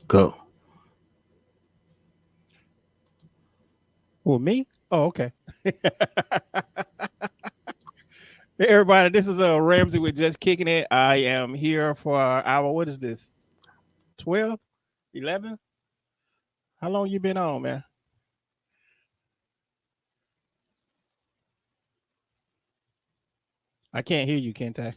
Go. Who, me? Oh, okay. Hey, everybody, this is Ramsey with Just Kicking It. I am here for our, what is this? 12? 11? How long you been on, man? I can't hear you, Kinte.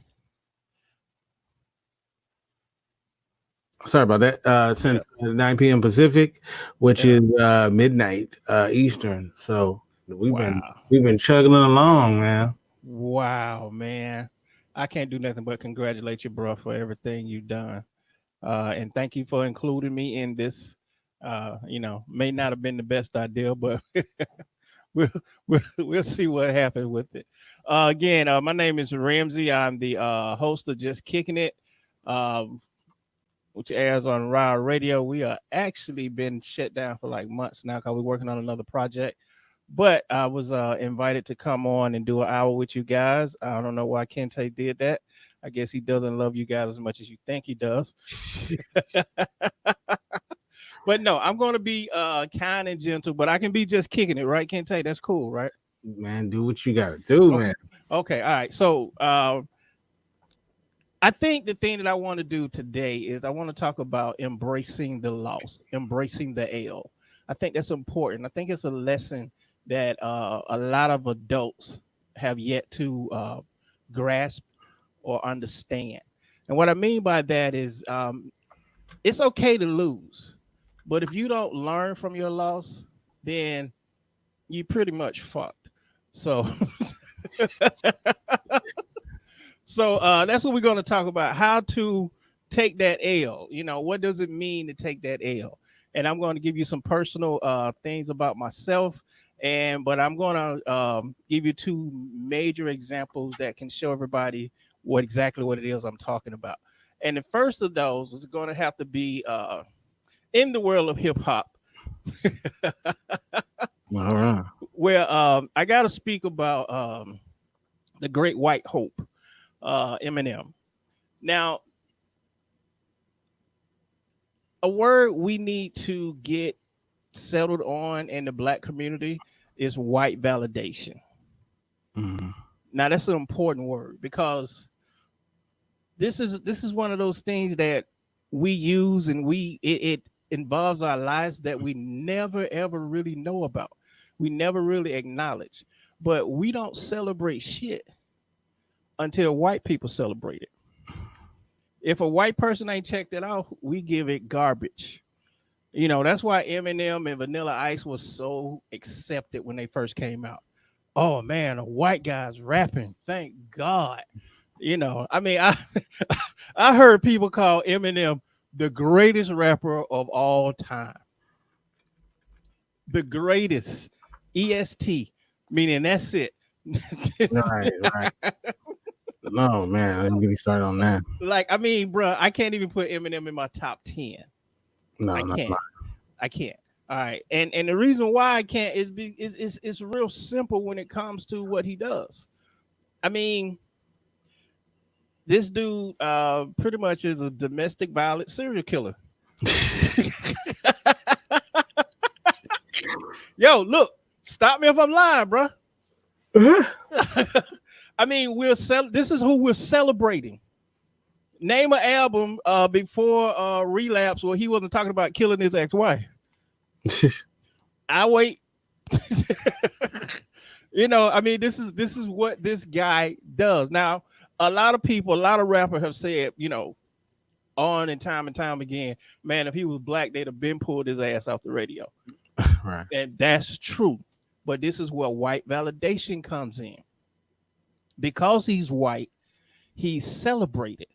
Sorry about that. Yeah. Since 9 p.m. Pacific, which Yeah. is midnight Eastern. So Wow. we've been chugging along, man. Wow, man. I can't do nothing but congratulate you, bro, for everything you've done. And thank you for including me in this. May not have been the best idea, but we'll, we'll see what happens with it. Again, my name is Ramsey. I'm the host of Just Kicking It, um, which airs on Raw Radio. We are actually been shut down for like months now because we're working on another project. But I was invited to come on and do an hour with you guys. I don't know why Kente did that. I guess he doesn't love you guys as much as you think he does. But no, I'm going to be kind and gentle, but I can be just kicking it, right, Kente? That's cool, right? Man, do what you gotta do, Okay. man. Okay. All right. So I think the thing that I want to do today is I want to talk about embracing the loss, embracing the L. I think that's important. I think it's a lesson that a lot of adults have yet to grasp or understand. And what I mean by that is it's okay to lose, but if you don't learn from your loss, then you pretty much fucked. So that's what we're going to talk about, how to take that L. What does it mean to take that L? And I'm going to give you some personal things about myself, but I'm going to give you two major examples that can show everybody what it is I'm talking about. And the first of those is going to have to be in the world of hip hop, All right. where I got to speak about the Great White Hope, Eminem. Now, a word we need to get settled on in the black community is white validation. Mhm. Now, that's an important word because this is one of those things that we use and it involves our lives that we never ever really know about. We never really acknowledge, but we don't celebrate shit until white people celebrate it. If a white person ain't checked it out, we give it garbage. That's why Eminem and Vanilla Ice was so accepted when they first came out. Oh man, a white guy's rapping. Thank God. I mean, I I heard people call Eminem the greatest rapper of all time. The greatest. EST, meaning that's it. Right, right. No, man, let me get me started on that. Like, I mean, bro, I can't even put Eminem in my top 10. I No, no, no. can't. I can't. All right, and the reason why I can't is it's real simple when it comes to what he does. I mean, this dude pretty much is a domestic violence serial killer. Yo, look, stop me if I'm lying, bro. I mean, this is who we're celebrating. Name an album before Relapse where he wasn't talking about killing his ex-wife. I wait. I mean, this is what this guy does. Now, a lot of people, a lot of rappers have said, on and time again, man, if he was black, they'd have been pulled his ass off the radio. Right. And that's true. But this is where white validation comes in. Because he's white, he's celebrated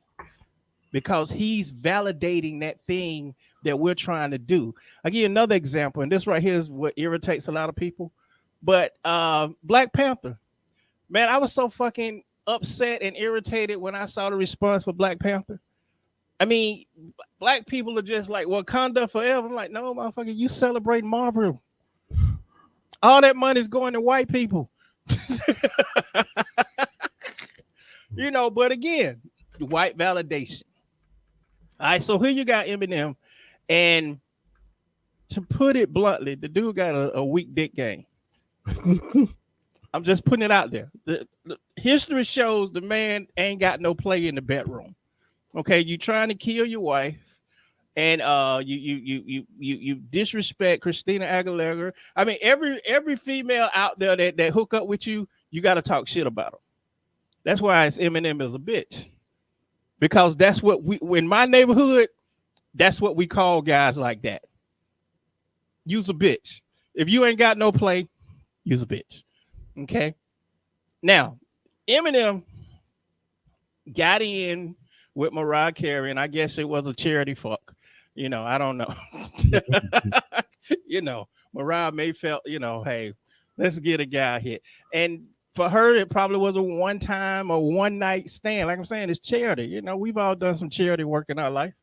because he's validating that thing that we're trying to do. I'll give you another example, and this right here is what irritates a lot of people. But Black Panther, man, I was so fucking upset and irritated when I saw the response for Black Panther. I mean, black people are just like Wakanda forever. I'm like, no, motherfucker, you celebrate Marvel. All that money is going to white people. But again, white validation. All right, so here you got Eminem, And to put it bluntly, the dude got a weak dick game. I'm just putting it out there. The history shows the man ain't got no play in the bedroom. Okay, you trying to kill your wife, and you disrespect Christina Aguilera. I mean, every female out there that hook up with you, you got to talk shit about them. That's why it's Eminem is a bitch, because that's what we in my neighborhood. That's what we call guys like that. Use a bitch. If you ain't got no play, use a bitch. Okay. Now, Eminem got in with Mariah Carey, and I guess it was a charity fuck. I don't know. Mariah may felt, hey, let's get a guy hit. And for her, it probably was a one time or one night stand. Like I'm saying, it's charity. We've all done some charity work in our life,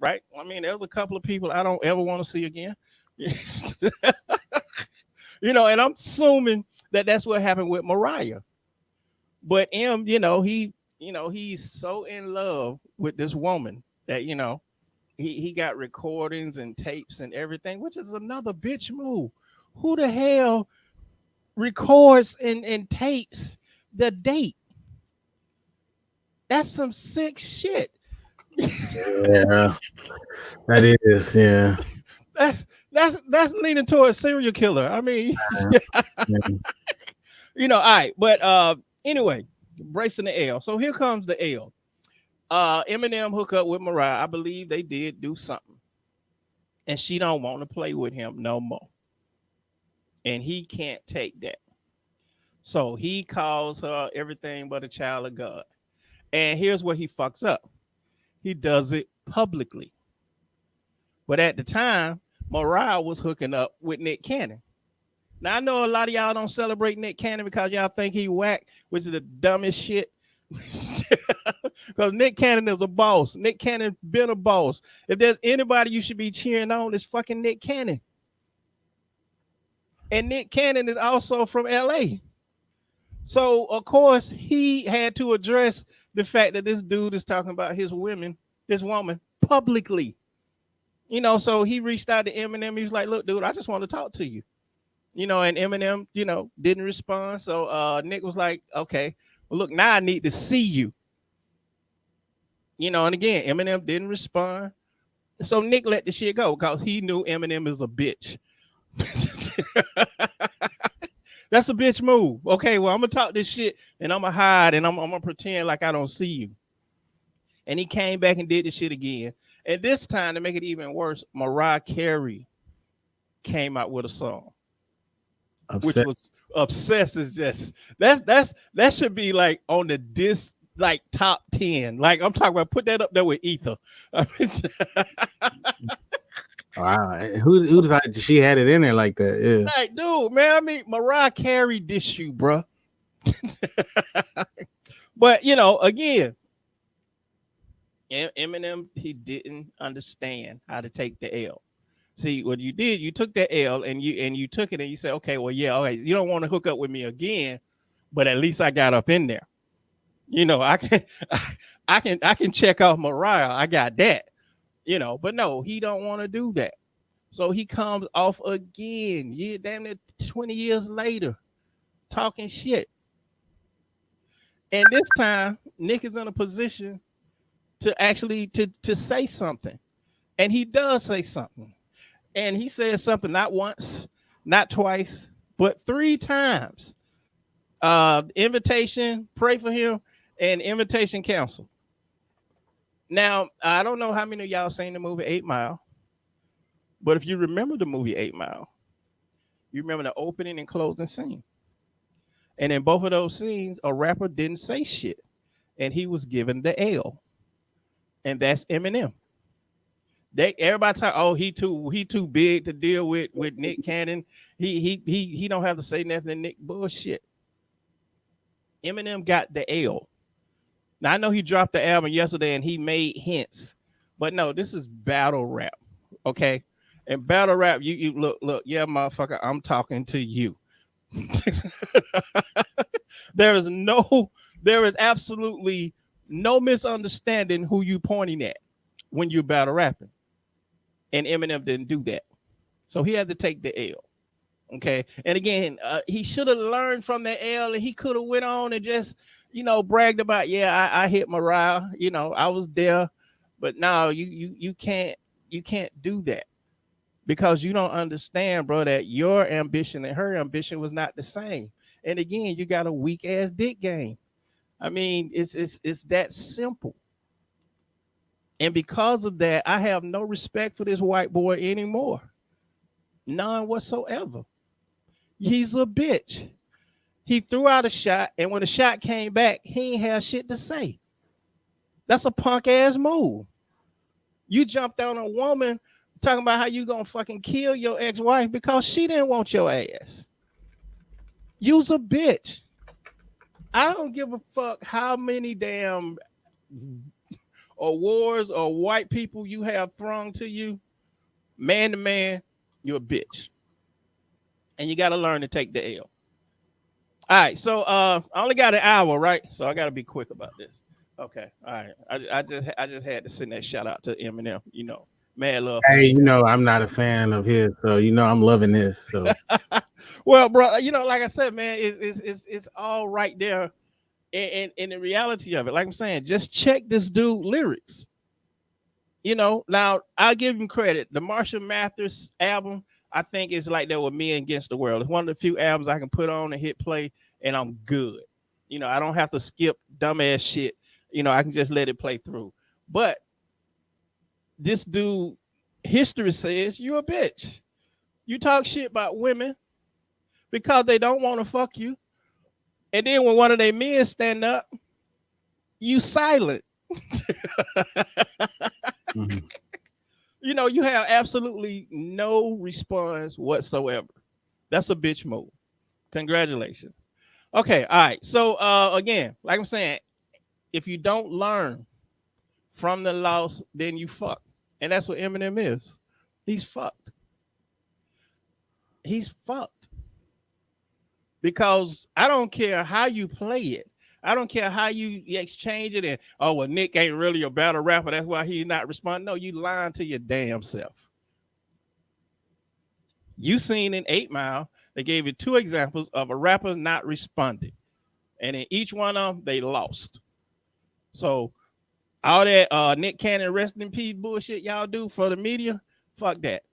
right? I mean, there's a couple of people I don't ever want to see again. And I'm assuming that that's what happened with Mariah. But he's so in love with this woman that, he got recordings and tapes and everything, which is another bitch move. Who the hell records and tapes the date? That's some sick shit. Yeah, that is. Yeah, that's leaning towards serial killer. I mean, all right. But anyway, bracing the L. So here comes the L. Eminem hook up with Mariah. I believe they did do something, and she don't want to play with him no more, and he can't take that. So he calls her everything but a child of God. And here's where he fucks up. He does it publicly. But at the time, Mariah was hooking up with Nick Cannon. Now, I know a lot of y'all don't celebrate Nick Cannon because y'all think he whack, which is the dumbest shit. Because Nick Cannon is a boss. Nick Cannon been a boss. If there's anybody you should be cheering on, it's fucking Nick Cannon. And Nick Cannon is also from LA. So, of course, he had to address the fact that this dude is talking about this woman publicly. So he reached out to Eminem. He was like, look, dude, I just want to talk to you. And Eminem, didn't respond. So Nick was like, okay, well, look, now I need to see you. And again, Eminem didn't respond. So Nick let the shit go because he knew Eminem is a bitch. That's a bitch move. Okay, well, I'm going to talk this shit and I'm going to hide and I'm going to pretend like I don't see you. And he came back and did the shit again. And this time, to make it even worse, Mariah Carey came out with a song. Which was Obsessed is just that should be like on the disc like top 10. Like I'm talking about, put that up there with Ether. Wow, who decided she had it in there like that? Yeah, like, dude, man. I mean, Mariah Carey dish you, bro. But again, Eminem, he didn't understand how to take the L. See, what you did, you took that L and you took it and you said, okay, well, yeah, okay, you don't want to hook up with me again, but at least I got up in there. I can check off Mariah. I got that. But no, he don't want to do that. So he comes off again, damn near 20 years later, talking shit. And this time, Nick is in a position to actually to say something. And he does say something. And he says something not once, not twice, but 3 times. Invitation, pray for him, and invitation cancel. Now, I don't know how many of y'all seen the movie 8 Mile, but if you remember the movie 8 Mile, you remember the opening and closing scene. And in both of those scenes, a rapper didn't say shit, and he was given the L. And that's Eminem. Everybody talk, oh, he too big to deal with Nick Cannon. He don't have to say nothing. Nick bullshit. Eminem got the L. Now I know he dropped the album yesterday and he made hints, but no, this is battle rap, okay? And battle rap, you look, yeah, motherfucker, I'm talking to you. There is absolutely no misunderstanding who you pointing at when you battle rapping. and Eminem didn't do that, so he had to take the L. Okay, and again, he should have learned from the L, and he could have went on and just, bragged about, yeah, I hit Mariah, I was there, but no, you can't do that because you don't understand, bro, that your ambition and her ambition was not the same. And again, you got a weak ass dick game. I mean, it's that simple. And because of that, I have no respect for this white boy anymore. None whatsoever. He's a bitch. He threw out a shot, and when the shot came back, he ain't have shit to say. That's a punk ass move. You jumped on a woman talking about how you gonna fucking kill your ex-wife because she didn't want your ass. You's a bitch. I don't give a fuck how many damn awards or white people you have thrown to you. Man to man, you're a bitch. And you gotta learn to take the L. All right, so I only got an hour, right? So I gotta be quick about this. Okay, all right. I just had to send that shout out to Eminem. Mad love. Hey, I'm not a fan of his, so I'm loving this. So, well, bro, like I said, man, it's all right there, in the reality of it. Like I'm saying, just check this dude lyrics. Now I'll give him credit. The Marshall Mathers album, I think, is like that with Me Against the World. It's one of the few albums I can put on and hit play, and I'm good. I don't have to skip dumbass shit. I can just let it play through. But this dude, history says you're a bitch. You talk shit about women because they don't want to fuck you. And then when one of their men stand up, you silent. mm-hmm. You have absolutely no response whatsoever. That's a bitch move. Congratulations. Okay, all right. So again, like I'm saying, if you don't learn from the loss, then you fuck. And that's what Eminem is. He's fucked. He's fucked. Because I don't care how you play it. I don't care how you exchange it and, oh, well, Nick ain't really a battle rapper. That's why he's not responding. No, you lying to your damn self. You seen in 8 Mile, they gave you 2 examples of a rapper not responding. And in each one of them, they lost. So all that Nick Cannon rest in peace bullshit y'all do for the media, fuck that.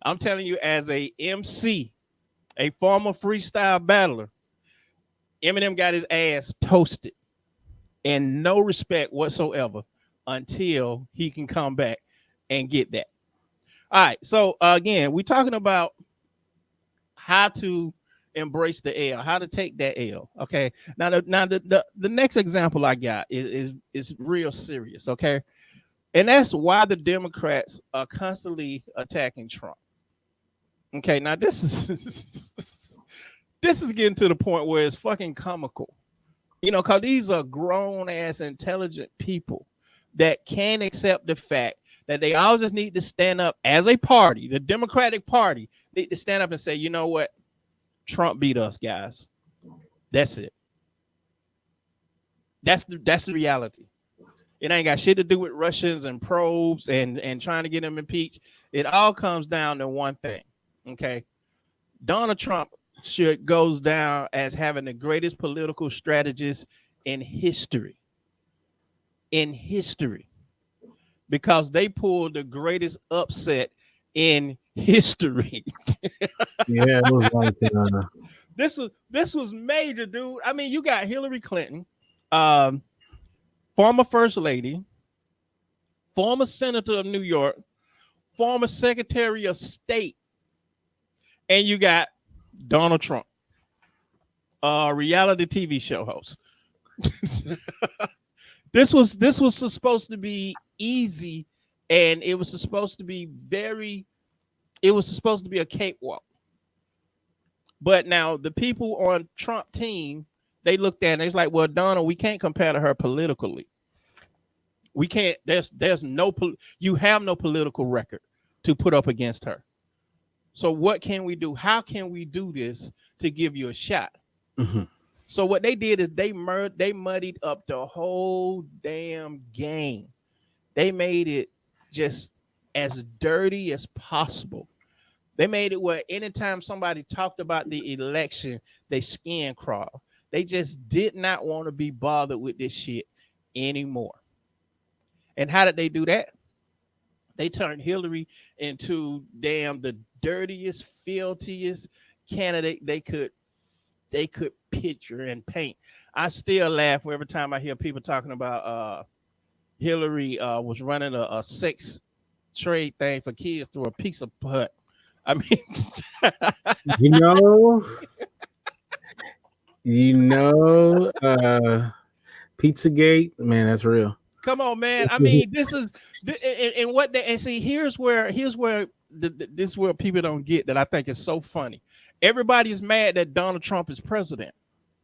I'm telling you, as a MC, a former freestyle battler, Eminem got his ass toasted and no respect whatsoever until he can come back and get that. All right. So again, we're talking about how to embrace the L, how to take that L. Okay. Now the next example I got is real serious. Okay. And that's why the Democrats are constantly attacking Trump. Okay. Now this is getting to the point where it's fucking comical. Because these are grown ass intelligent people that can't accept the fact that they all just need to stand up as a party. The Democratic Party need to stand up and say, you know what? Trump beat us, guys. That's it. That's the reality. It ain't got shit to do with Russians and probes and trying to get them impeached. It all comes down to one thing. Okay. Donald Trump goes down as having the greatest political strategist in history. In history. Because they pulled the greatest upset in history. Yeah, it was like this was major, dude. I mean, you got Hillary Clinton, former first lady, former senator of New York, former secretary of state, and you got Donald Trump, reality TV show host. This was supposed to be easy, and it was supposed to be a cakewalk. But now the people on Trump team, they looked at it and it's like, well, Donald, we can't compare to her politically. We can't. You have no political record to put up against her. So what can we do? How can we do this to give you a shot? Mm-hmm. So what they did is they muddied up the whole damn game. They made it just as dirty as possible. They made it where anytime somebody talked about the election, they skin crawl. They just did not want to be bothered with this shit anymore. And how did they do that? They turned Hillary into damn the dirtiest, filthiest candidate they could picture and paint. I still laugh every time I hear people talking about Hillary was running a sex trade thing for kids through a pizza hut. I mean, You know, you know, Pizzagate, man, that's real. come on, man. I mean, this is and what they and see. Here's where this is where people don't get that I think is so funny. Everybody is mad that Donald Trump is president,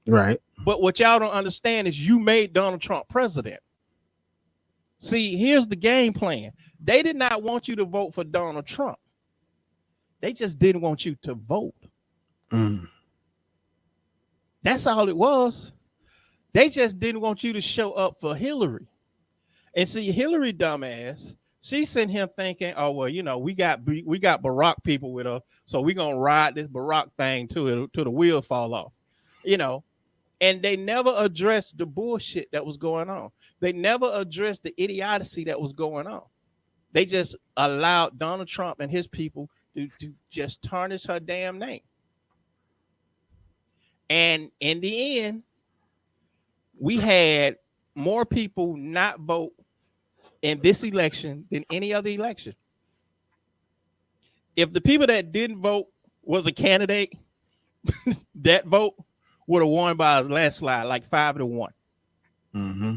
Right. but what y'all don't understand is you made Donald Trump president. See, here's the game plan. They did not want you to vote for Donald Trump. They just didn't want you to vote. Mm. That's all it was. They just didn't want you to show up for Hillary. And see, Hillary, dumbass, she's sitting here thinking, oh, well, you know, we got Barack people with her, so we're going to ride this Barack thing till the wheels fall off, you know. And they never addressed the bullshit that was going on. They never addressed the idiocy that was going on. They just allowed Donald Trump and his people to just tarnish her damn name. And in the end, we had more people not vote in this election than any other election. If the people that didn't vote was a candidate, that vote would have won by a landslide, like 5-1. Mm-hmm.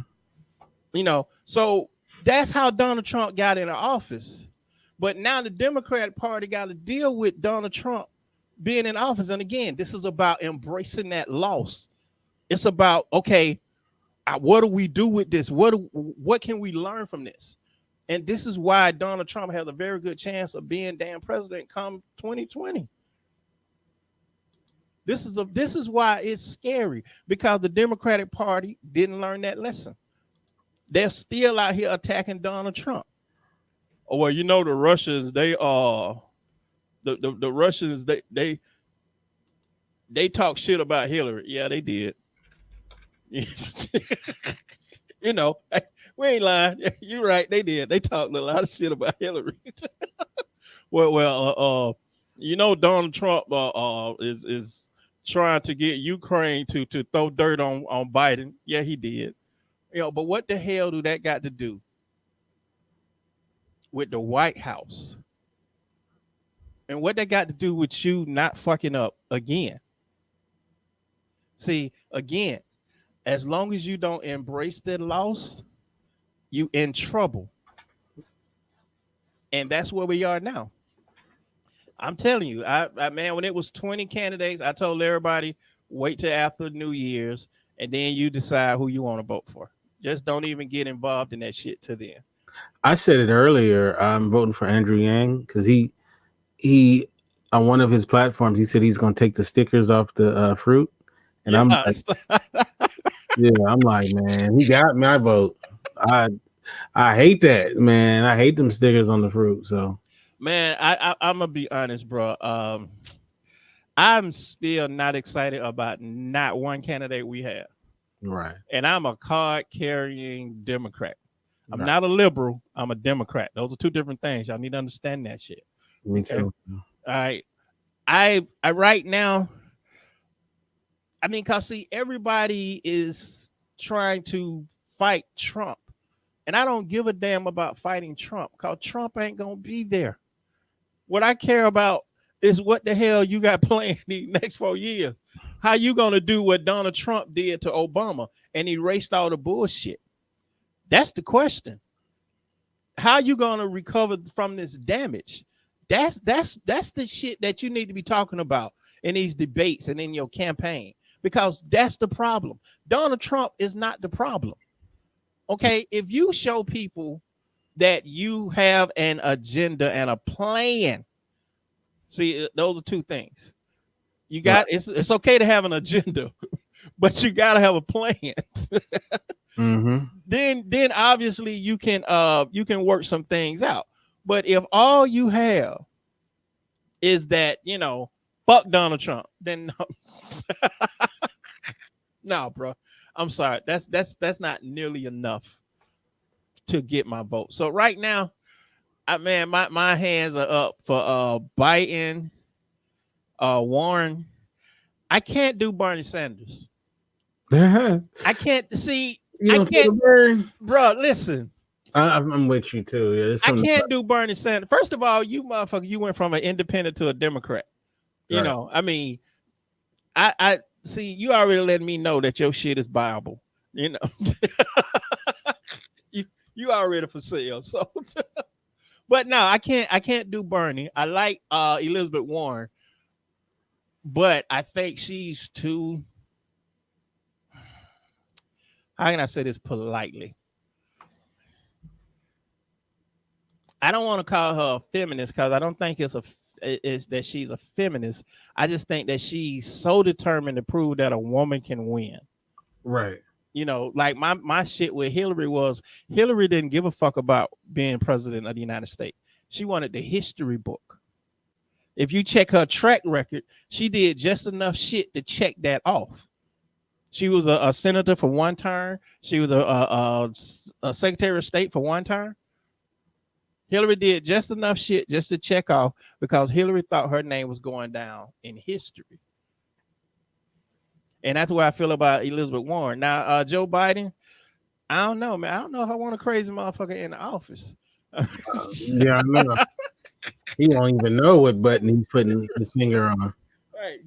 You know, so that's how Donald Trump got into office. But now the Democratic Party got to deal with Donald Trump being in office. And again, this is about embracing that loss. It's about, okay, what do we do with this? What can we learn from this? And this is why Donald Trump has a very good chance of being damn president come 2020. This is why it's scary, because the Democratic Party didn't learn that lesson. They're still out here attacking Donald Trump. Oh, well, you know, the Russians, they are the Russians, they talk shit about Hillary. Yeah, they did. You know, we ain't lying. You're right. They did. They talked a lot of shit about Hillary. well, you know, Donald Trump is trying to get Ukraine to throw dirt on Biden. Yeah, he did. You know, but what the hell do that got to do with the White House? And what that got to do with you not fucking up again? See, again, as long as you don't embrace that loss, you in trouble. And that's where we are now. I'm telling you, I man, when it was 20 candidates, I told everybody, wait till after New Year's, and then you decide who you want to vote for. Just don't even get involved in that shit till then. I said it earlier. I'm voting for Andrew Yang because he on one of his platforms, he said he's going to take the stickers off the fruit. And yes. I'm like, man, he got my vote. I hate that, man. I hate them stickers on the fruit. So, man, I'm gonna be honest, bro. I'm still not excited about not one candidate we have. Right. And I'm a card-carrying Democrat. I'm not a liberal. I'm a Democrat. Those are two different things. Y'all need to understand that shit. Me too. All right. I right now, I mean, cause see, everybody is trying to fight Trump. And I don't give a damn about fighting Trump, because Trump ain't gonna be there. What I care about is what the hell you got planned the next 4 years. How you gonna do what Donald Trump did to Obama and erased all the bullshit? That's the question. How you gonna recover from this damage? That's the shit that you need to be talking about in these debates and in your campaign, because that's the problem. Donald Trump is not the problem. Okay, if you show people that you have an agenda and a plan, see, those are two things. You got it's okay to have an agenda, but you got to have a plan. Mm-hmm. Then obviously you can work some things out. But if all you have is that, fuck Donald Trump, then no, no, bro. I'm sorry. That's not nearly enough to get my vote. So right now, my hands are up for Biden, Warren. I can't do Bernie Sanders. I can't see. You I don't feel can't, the burn? bro. Listen, I'm with you too. Yeah, I can't do Bernie Sanders. First of all, you motherfucker, you went from an independent to a Democrat. Right. I mean, I see you already letting me know that your shit is viable. You already for sale. So, but no, I can't do Bernie. I like Elizabeth Warren, but I think she's too. How can I say this politely? I don't want to call her a feminist because I don't think it's that she's a feminist. I just think that she's so determined to prove that a woman can win. Right. Like my shit with Hillary was Hillary didn't give a fuck about being president of the United States. She wanted the history book. If you check her track record, she did just enough shit to check that off. She was a senator for one term. She was a secretary of state for one term. Hillary did just enough shit just to check off because Hillary thought her name was going down in history. And that's what I feel about Elizabeth Warren. Now, Joe Biden, I don't know, man. I don't know if I want a crazy motherfucker in the office. Yeah, I know. He won't even know what button he's putting his finger on. Right,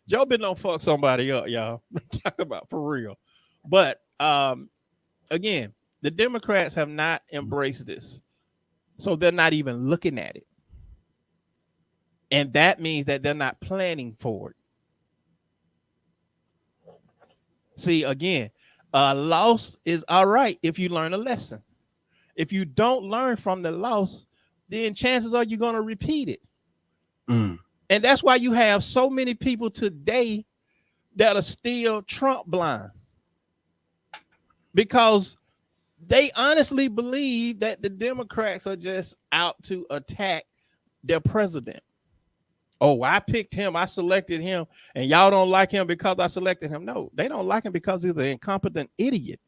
Joe been on fuck somebody up, y'all. Talk about for real. But again, the Democrats have not embraced this. So they're not even looking at it. And that means that they're not planning for it. See, again, a loss is all right if you learn a lesson. If you don't learn from the loss, then chances are you're going to repeat it. And that's why you have so many people today that are still Trump blind. Because they honestly believe that the Democrats are just out to attack their president. Oh, I picked him. I selected him. And y'all don't like him because I selected him. No, they don't like him because he's an incompetent idiot.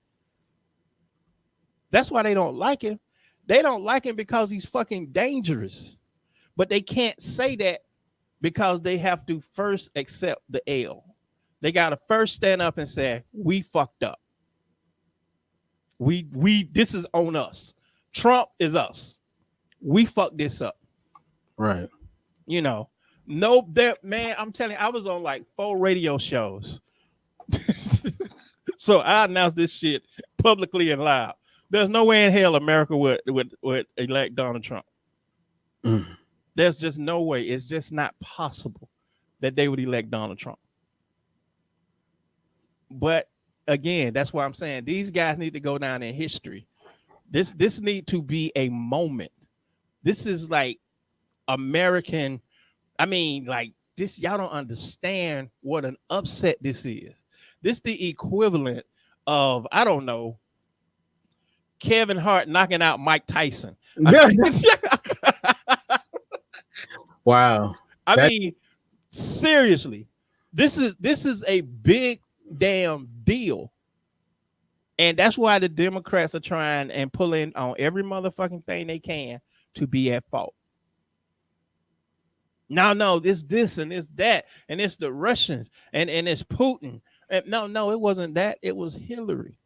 That's why they don't like him. They don't like him because he's fucking dangerous. But they can't say that because they have to first accept the L. They got to first stand up and say, we fucked up. This is on us. Trump is us. We fucked this up. Right. No, man, I'm telling you, I was on like 4 radio shows. So I announced this shit publicly and loud. There's no way in hell America would elect Donald Trump. There's just no way. It's just not possible that they would elect Donald Trump. But again, that's why I'm saying these guys need to go down in history. This need to be a moment. This is like American. I mean, like this, y'all don't understand what an upset this is. This the equivalent of, I don't know, Kevin Hart knocking out Mike Tyson. Wow. I mean, seriously, this is a big damn deal. And that's why the Democrats are trying and pulling on every motherfucking thing they can to be at fault. No, this and it's that, and it's the Russians, and it's Putin. And no, it wasn't that. It was Hillary.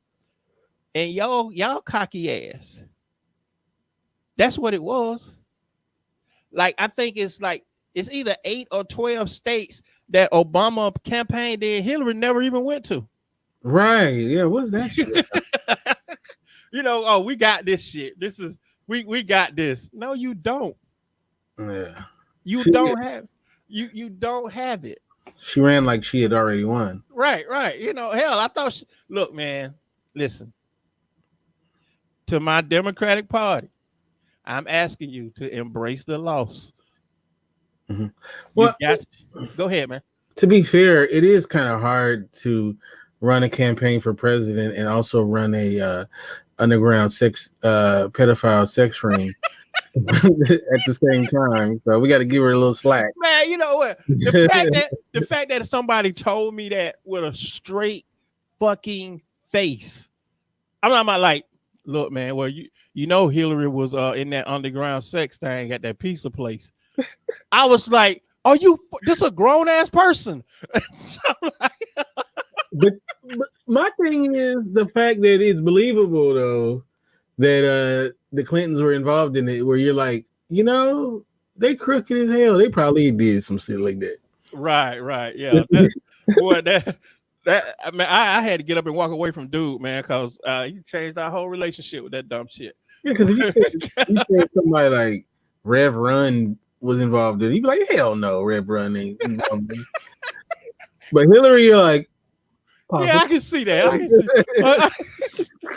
And y'all cocky ass. That's what it was. Like, I think it's either 8 or 12 states that Obama campaign did Hillary never even went to. Right. Yeah, what's that shit? Oh, we got this shit. This is we got this. No, you don't. Yeah. You don't have it. She ran like she had already won. Right. Hell, I thought look, man, listen. To my Democratic Party, I'm asking you to embrace the loss. Mm-hmm. Well, go ahead, man. To be fair, it is kind of hard to run a campaign for president and also run a underground pedophile sex ring at the same time. So we got to give her a little slack. Man, you know what? The fact that somebody told me that with a straight fucking face. I'm not my like, look, man. Well, you know Hillary was in that underground sex thing at that pizza place. I was like, are you this a grown ass person? So I'm like, But my thing is the fact that it's believable though that the Clintons were involved in it, where you're like, they crooked as hell. They probably did some shit like that. right, yeah. That I mean, I had to get up and walk away from dude, man, because he changed our whole relationship with that dumb shit. Yeah, because if you said somebody like Rev Run was involved in it, you'd be like, hell no, Rev Run ain't involved in it. But Hillary, you're like, possibly. Yeah, I can see that.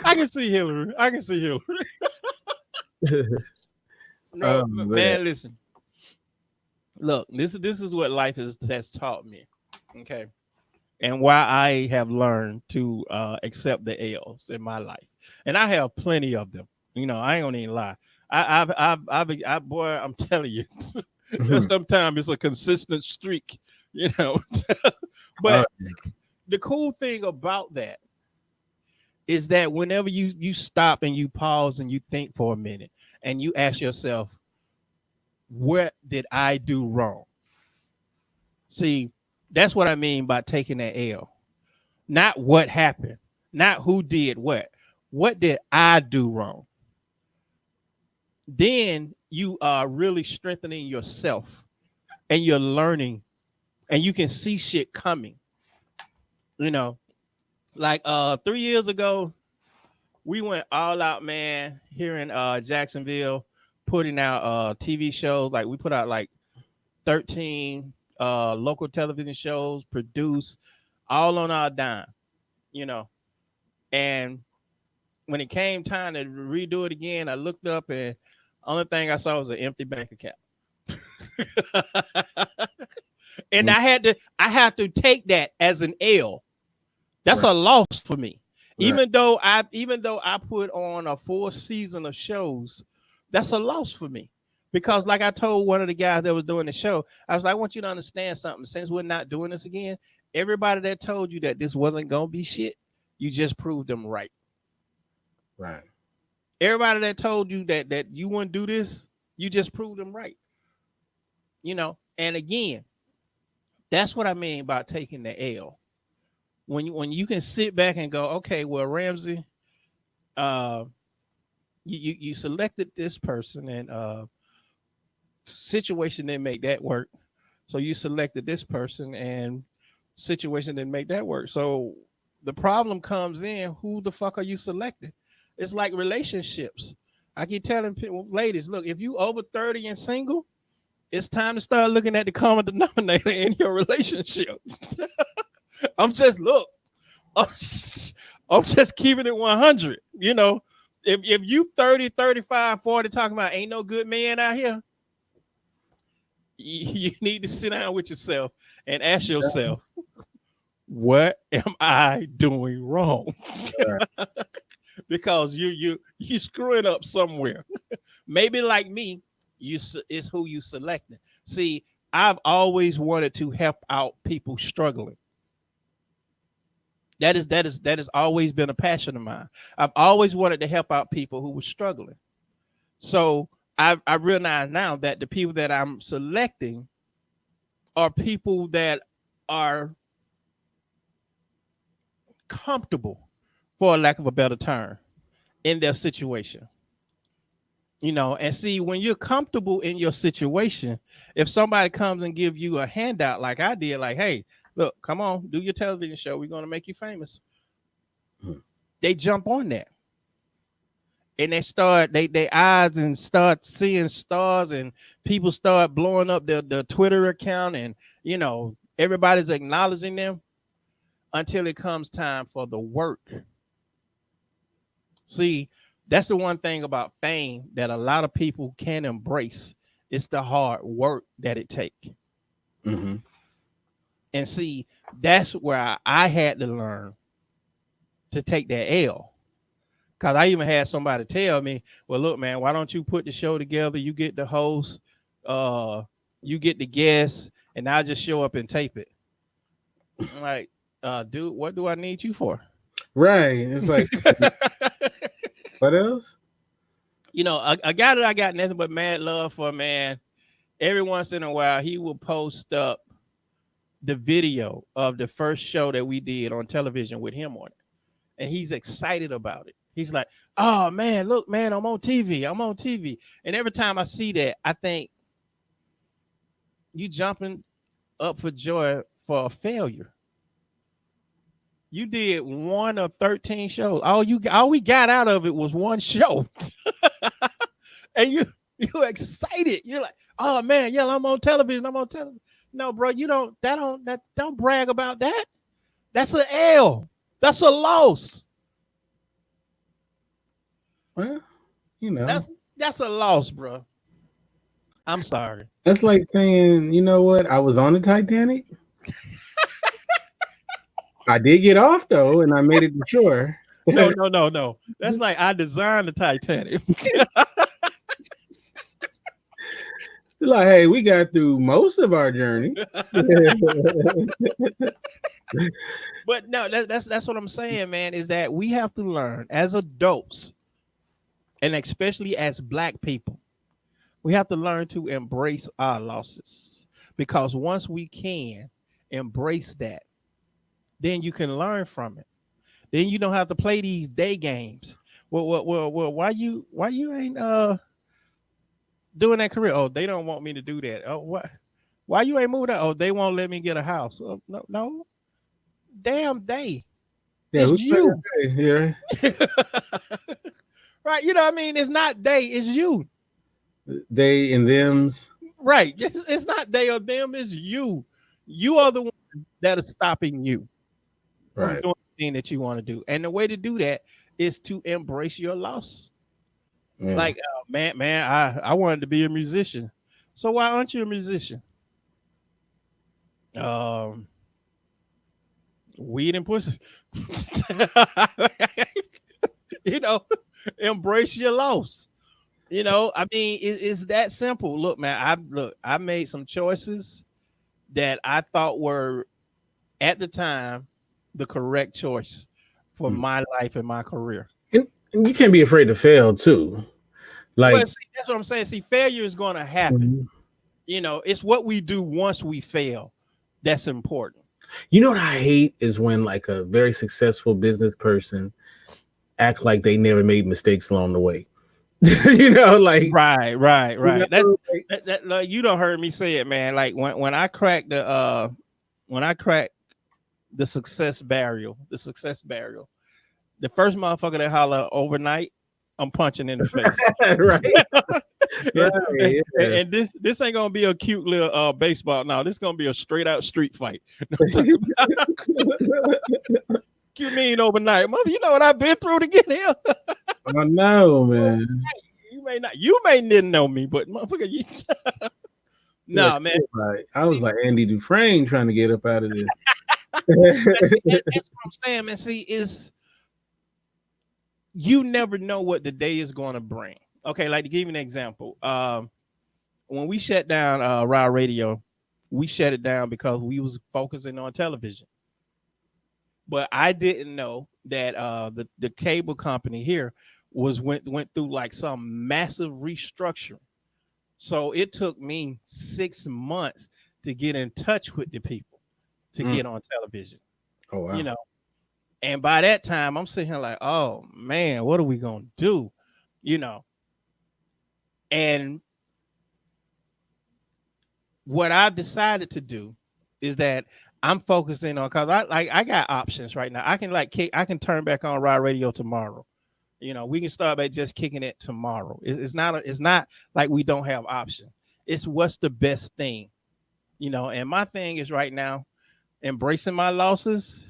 I can see Hillary. I can see Hillary. No, man, listen. Look, this is what life has taught me. Okay. And why I have learned to accept the L's in my life. And I have plenty of them. I ain't gonna even lie. Boy, I'm telling you, sometimes it's a consistent streak, But the cool thing about that is that whenever you stop and you pause and you think for a minute and you ask yourself, what did I do wrong? See, that's what I mean by taking that L. Not what happened, not who did what. What did I do wrong? Then you are really strengthening yourself and you're learning and you can see shit coming. Like 3 years ago, we went all out, man, here in Jacksonville, putting out TV shows. Like we put out like 13 local television shows, produced all on our dime, And when it came time to redo it again, I looked up and only thing I saw was an empty bank account. And I had to take that as an L. That's a loss for me. Right. Even though I put on a full season of shows, that's a loss for me. Because like I told one of the guys that was doing the show, I was like, I want you to understand something. Since we're not doing this again, everybody that told you that this wasn't going to be shit, you just proved them right. Right. Everybody that told you that you wouldn't do this, you just proved them right. And again, that's what I mean by taking the L. When you can sit back and go, okay, well, Ramsey, you selected this person and situation didn't make that work. So you selected this person and situation didn't make that work. So the problem comes in, who the fuck are you selecting? It's like relationships. I keep telling people, ladies, look, if you over 30 and single, it's time to start looking at the common denominator in your relationship. I'm just keeping it 100. If you 30, 35, 40 talking about ain't no good man out here, you need to sit down with yourself and ask yourself, what am I doing wrong? Because you screwing up somewhere. Maybe like me, it's who you selecting. See, I've always wanted to help out people struggling. That has always been a passion of mine. I've always wanted to help out people who were struggling. So I realize now that the people that I'm selecting are people that are comfortable, for a lack of a better term, in their situation. And see, when you're comfortable in your situation, if somebody comes and give you a handout like I did, like, hey, look, come on, do your television show. We're going to make you famous. They jump on that. And they start, their eyes and start seeing stars and people start blowing up their Twitter account and, everybody's acknowledging them until it comes time for the work. See, that's the one thing about fame that a lot of people can embrace. It's the hard work that it takes. Mm-hmm. And see, that's where I had to learn to take that L. Cause I even had somebody tell me, well, look, man, why don't you put the show together? You get the host, you get the guests, and I'll just show up and tape it. I'm like, dude, what do I need you for? Right. It's like, what else? You know, a guy that I got nothing but mad love for, man. Every once in a while, he will post up the video of the first show that we did on television with him on it. And he's excited about it. He's like, oh man, look, man, I'm on TV. I'm on TV. And every time I see that, I think you jumping up for joy for a failure. You did one of 13 shows. All we got out of it was one show. And you excited. You're like, oh man, yeah, I'm on television. I'm on television. No, bro, you don't brag about that. That's an L. That's a loss. Well, you know. That's a loss, bro. I'm sorry. That's like saying, you know what? I was on the Titanic. I did get off though, and I made it to shore. No. That's like I designed the Titanic. Like, hey, we got through most of our journey. But no, that's what I'm saying, man, is that we have to learn as adults, and especially as Black people, we have to learn to embrace our losses. Because once we can embrace that, then you can learn from it. Then you don't have to play these day games. Well, why you ain't doing that career? Oh, they don't want me to do that. Oh, what? Why you ain't moved out? Oh, they won't let me get a house. Oh, no. Damn day. Yeah, it's you. Yeah. Right. You know what I mean? It's not they, it's you. They and them's. Right. It's not they or them, it's you. You are the one that is stopping you from doing the thing that you want to do. And the way to do that is to embrace your loss. Yeah. Like, man, I wanted to be a musician. So why aren't you a musician? Weed and pussy. You know, embrace your loss. You know, I mean, it's that simple. Look, man, I made some choices that I thought were at the time the correct choice for my life and my career. And you can't be afraid to fail too. Like, well, see, that's what I'm saying. See, failure is going to happen. Mm-hmm. You know, it's what we do once we fail that's important. You know what I hate is when like a very successful business person act like they never made mistakes along the way. You know, like right. You know, that you don't heard me say it, man. Like when I cracked the success barrier, the first motherfucker that holler overnight, I'm punching in the face. Right. And this ain't gonna be a cute little baseball. No, this is gonna be a straight out street fight. You mean overnight, mother? You know what I've been through to get here. I know, man. You may didn't know me, but motherfucker, you. No, man. Right. I was like Andy Dufresne trying to get up out of this. That's what I'm saying, man. See, you never know what the day is going to bring. Okay, like to give you an example, when we shut down Ramm Radio, we shut it down because we was focusing on television. But I didn't know that the cable company here went through like some massive restructuring. So it took me 6 months to get in touch with the people to get on television. Oh, wow. You know, and by that time I'm sitting here like, oh man, what are we gonna do? You know, and what I've decided to do is that I'm focusing on, because I got options right now. I can turn back on Ramm Radio tomorrow. You know, we can start by just kicking it tomorrow. It's not like we don't have options. It's what's the best thing, you know. And my thing is right now, embracing my losses,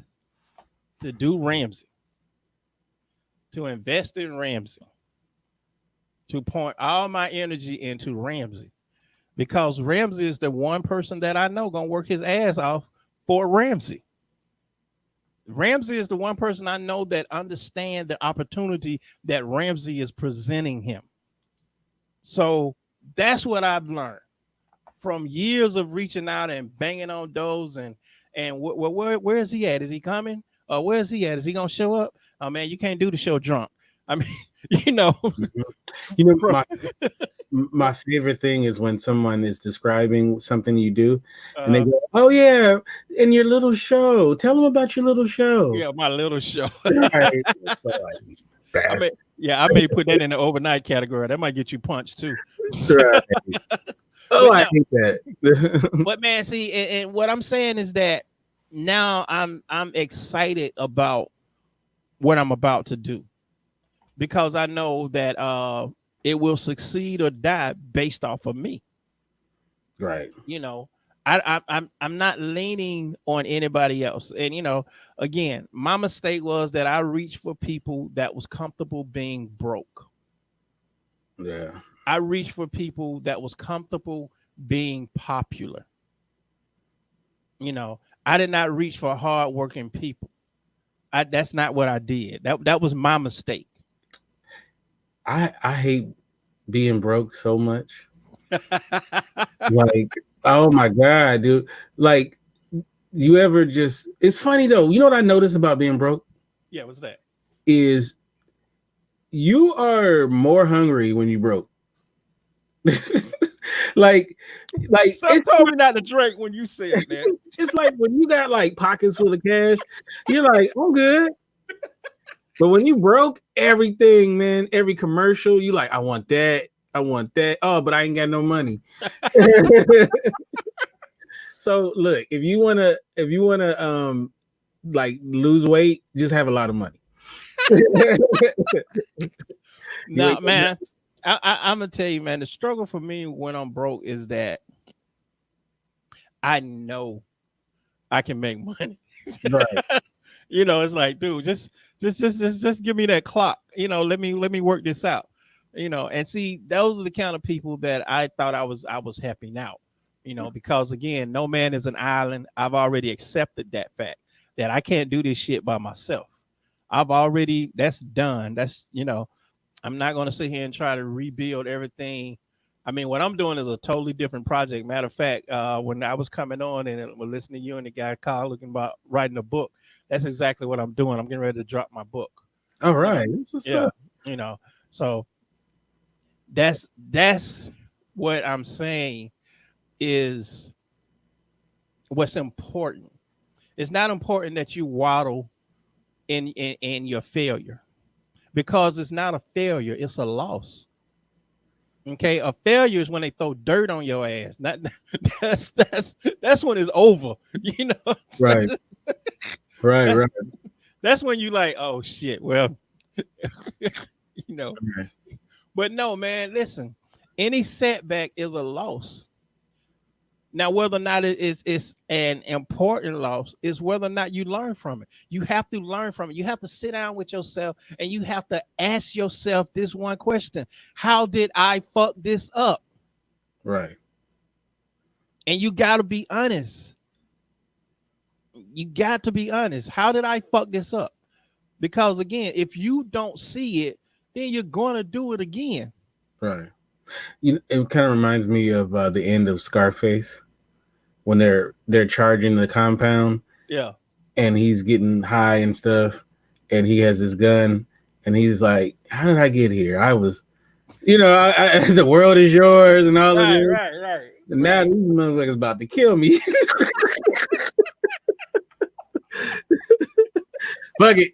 to do Ramsey, to invest in Ramsey, to point all my energy into Ramsey, because Ramsey is the one person that I know gonna work his ass off for Ramsey. Ramsey is the one person I know that understand the opportunity that Ramsey is presenting him. So that's what I've learned from years of reaching out and banging on doors and where is he at? Is he coming? Where is he at? Is he gonna show up? Oh man, you can't do the show drunk. I mean, you know, my favorite thing is when someone is describing something you do, and they go, "Oh yeah, in your little show. Tell them about your little show." Yeah, my little show. Right. I may put that in the overnight category. That might get you punched too. Right. Oh, I hate that. But man, see, and what I'm saying is that now I'm excited about what I'm about to do, because I know that it will succeed or die based off of me. Right. You know, I'm not leaning on anybody else. And you know, again, my mistake was that I reached for people that was comfortable being broke. Yeah. I reached for people that was comfortable being popular. You know, I did not reach for hardworking people. That's not what I did. That was my mistake. I hate being broke so much. Like, oh my God, dude. Like, you ever just, it's funny though. You know what I noticed about being broke? Yeah, what's that? Is you are more hungry when you broke. like Some told me not to drink when you said that. It's like when you got like pockets full of cash, you're like, I'm good. But when you broke everything, man, every commercial, you like, I want that. Oh, but I ain't got no money. So look, if you wanna like lose weight, just have a lot of money. No, man. I'm gonna tell you, man, the struggle for me when I'm broke is that I know I can make money. Right. You know, it's like, dude, just give me that clock. You know, let me work this out. You know, and see, those are the kind of people that I thought I was helping out. You know, because again, no man is an island. I've already accepted that fact that I can't do this shit by myself. That's done. That's, you know, I'm not going to sit here and try to rebuild everything. I mean, what I'm doing is a totally different project. Matter of fact, when I was coming on and was listening to you and the guy Kyle looking about writing a book, that's exactly what I'm doing. I'm getting ready to drop my book. All right. Yeah. You know, so that's what I'm saying is what's important. It's not important that you waddle in your failure, because it's not a failure, it's a loss. Okay, a failure is when they throw dirt on your ass. Not that's when it's over. You know, right, right. That's when you like, oh shit. Well, you know, okay. But no, man. Listen, any setback is a loss. Now, whether or not it's an important loss is whether or not you learn from it. You have to learn from it. You have to sit down with yourself and you have to ask yourself this one question: how did I fuck this up? Right. And you got to be honest. You got to be honest. How did I fuck this up? Because again, if you don't see it, then you're going to do it again. Right. It kind of reminds me of the end of Scarface when they're charging the compound. Yeah. And he's getting high and stuff, and he has his gun, and he's like, "How did I get here? I was, you know, the world is yours and all of this. Right. And now these motherfuckers about to kill me." Fuck it.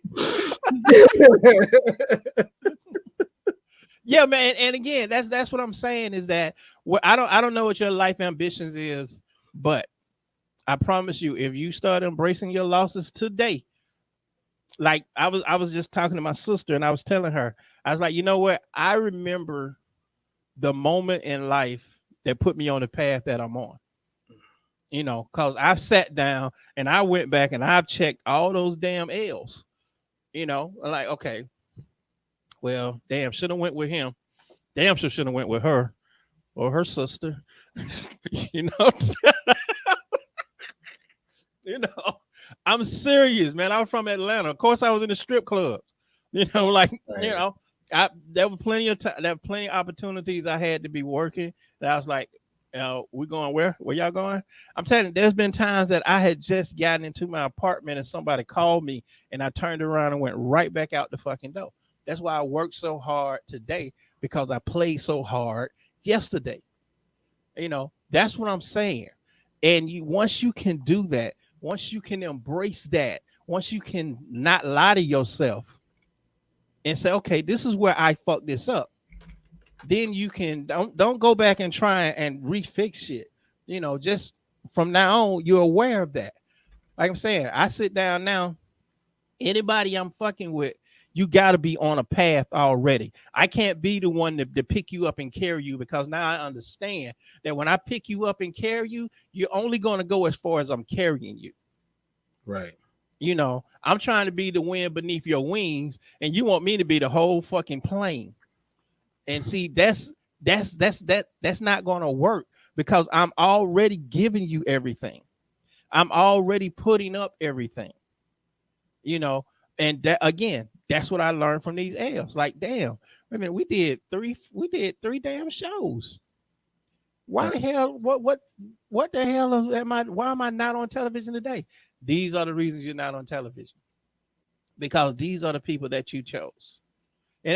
Yeah, man. And again, that's what I'm saying is that I don't know what your life ambitions is, but I promise you, if you start embracing your losses today, like I was just talking to my sister and I was telling her, I was like, you know what? I remember the moment in life that put me on the path that I'm on. You know, because I've sat down and I went back and I've checked all those damn L's. You know, like, okay, well, damn, should have went with him. Damn sure should have went with her or her sister. You know, you know, I'm serious, man. I was from Atlanta. Of course, I was in the strip clubs. Like Right. there were plenty of time. There were plenty of opportunities I had to be working. That I was like, we going where? Where y'all going? I'm telling you, there's been times that I had just gotten into my apartment and somebody called me, and I turned around and went right back out the fucking door. That's why I worked so hard today because I played so hard yesterday. That's what I'm saying. And once you can do that, once you can embrace that, once you can not lie to yourself and say, okay, this is where I fucked this up, then you can don't go back and try and refix shit. Just from now on, you're aware of that. Like I'm saying, I sit down now. Anybody I'm fucking with, you got to be on a path already. I can't be the one to pick you up and carry you, because now I understand that when I pick you up and carry you, you're only going to go as far as I'm carrying you. Right. I'm trying to be the wind beneath your wings, and you want me to be the whole fucking plane. And see, that's not going to work, because I'm already giving you everything. I'm already putting up everything. And that, again, that's what I learned from these L's. Like, damn, wait a minute, we did three damn shows. Why the hell? What the hell am I? Why am I not on television today? These are the reasons you're not on television, because these are the people that you chose. And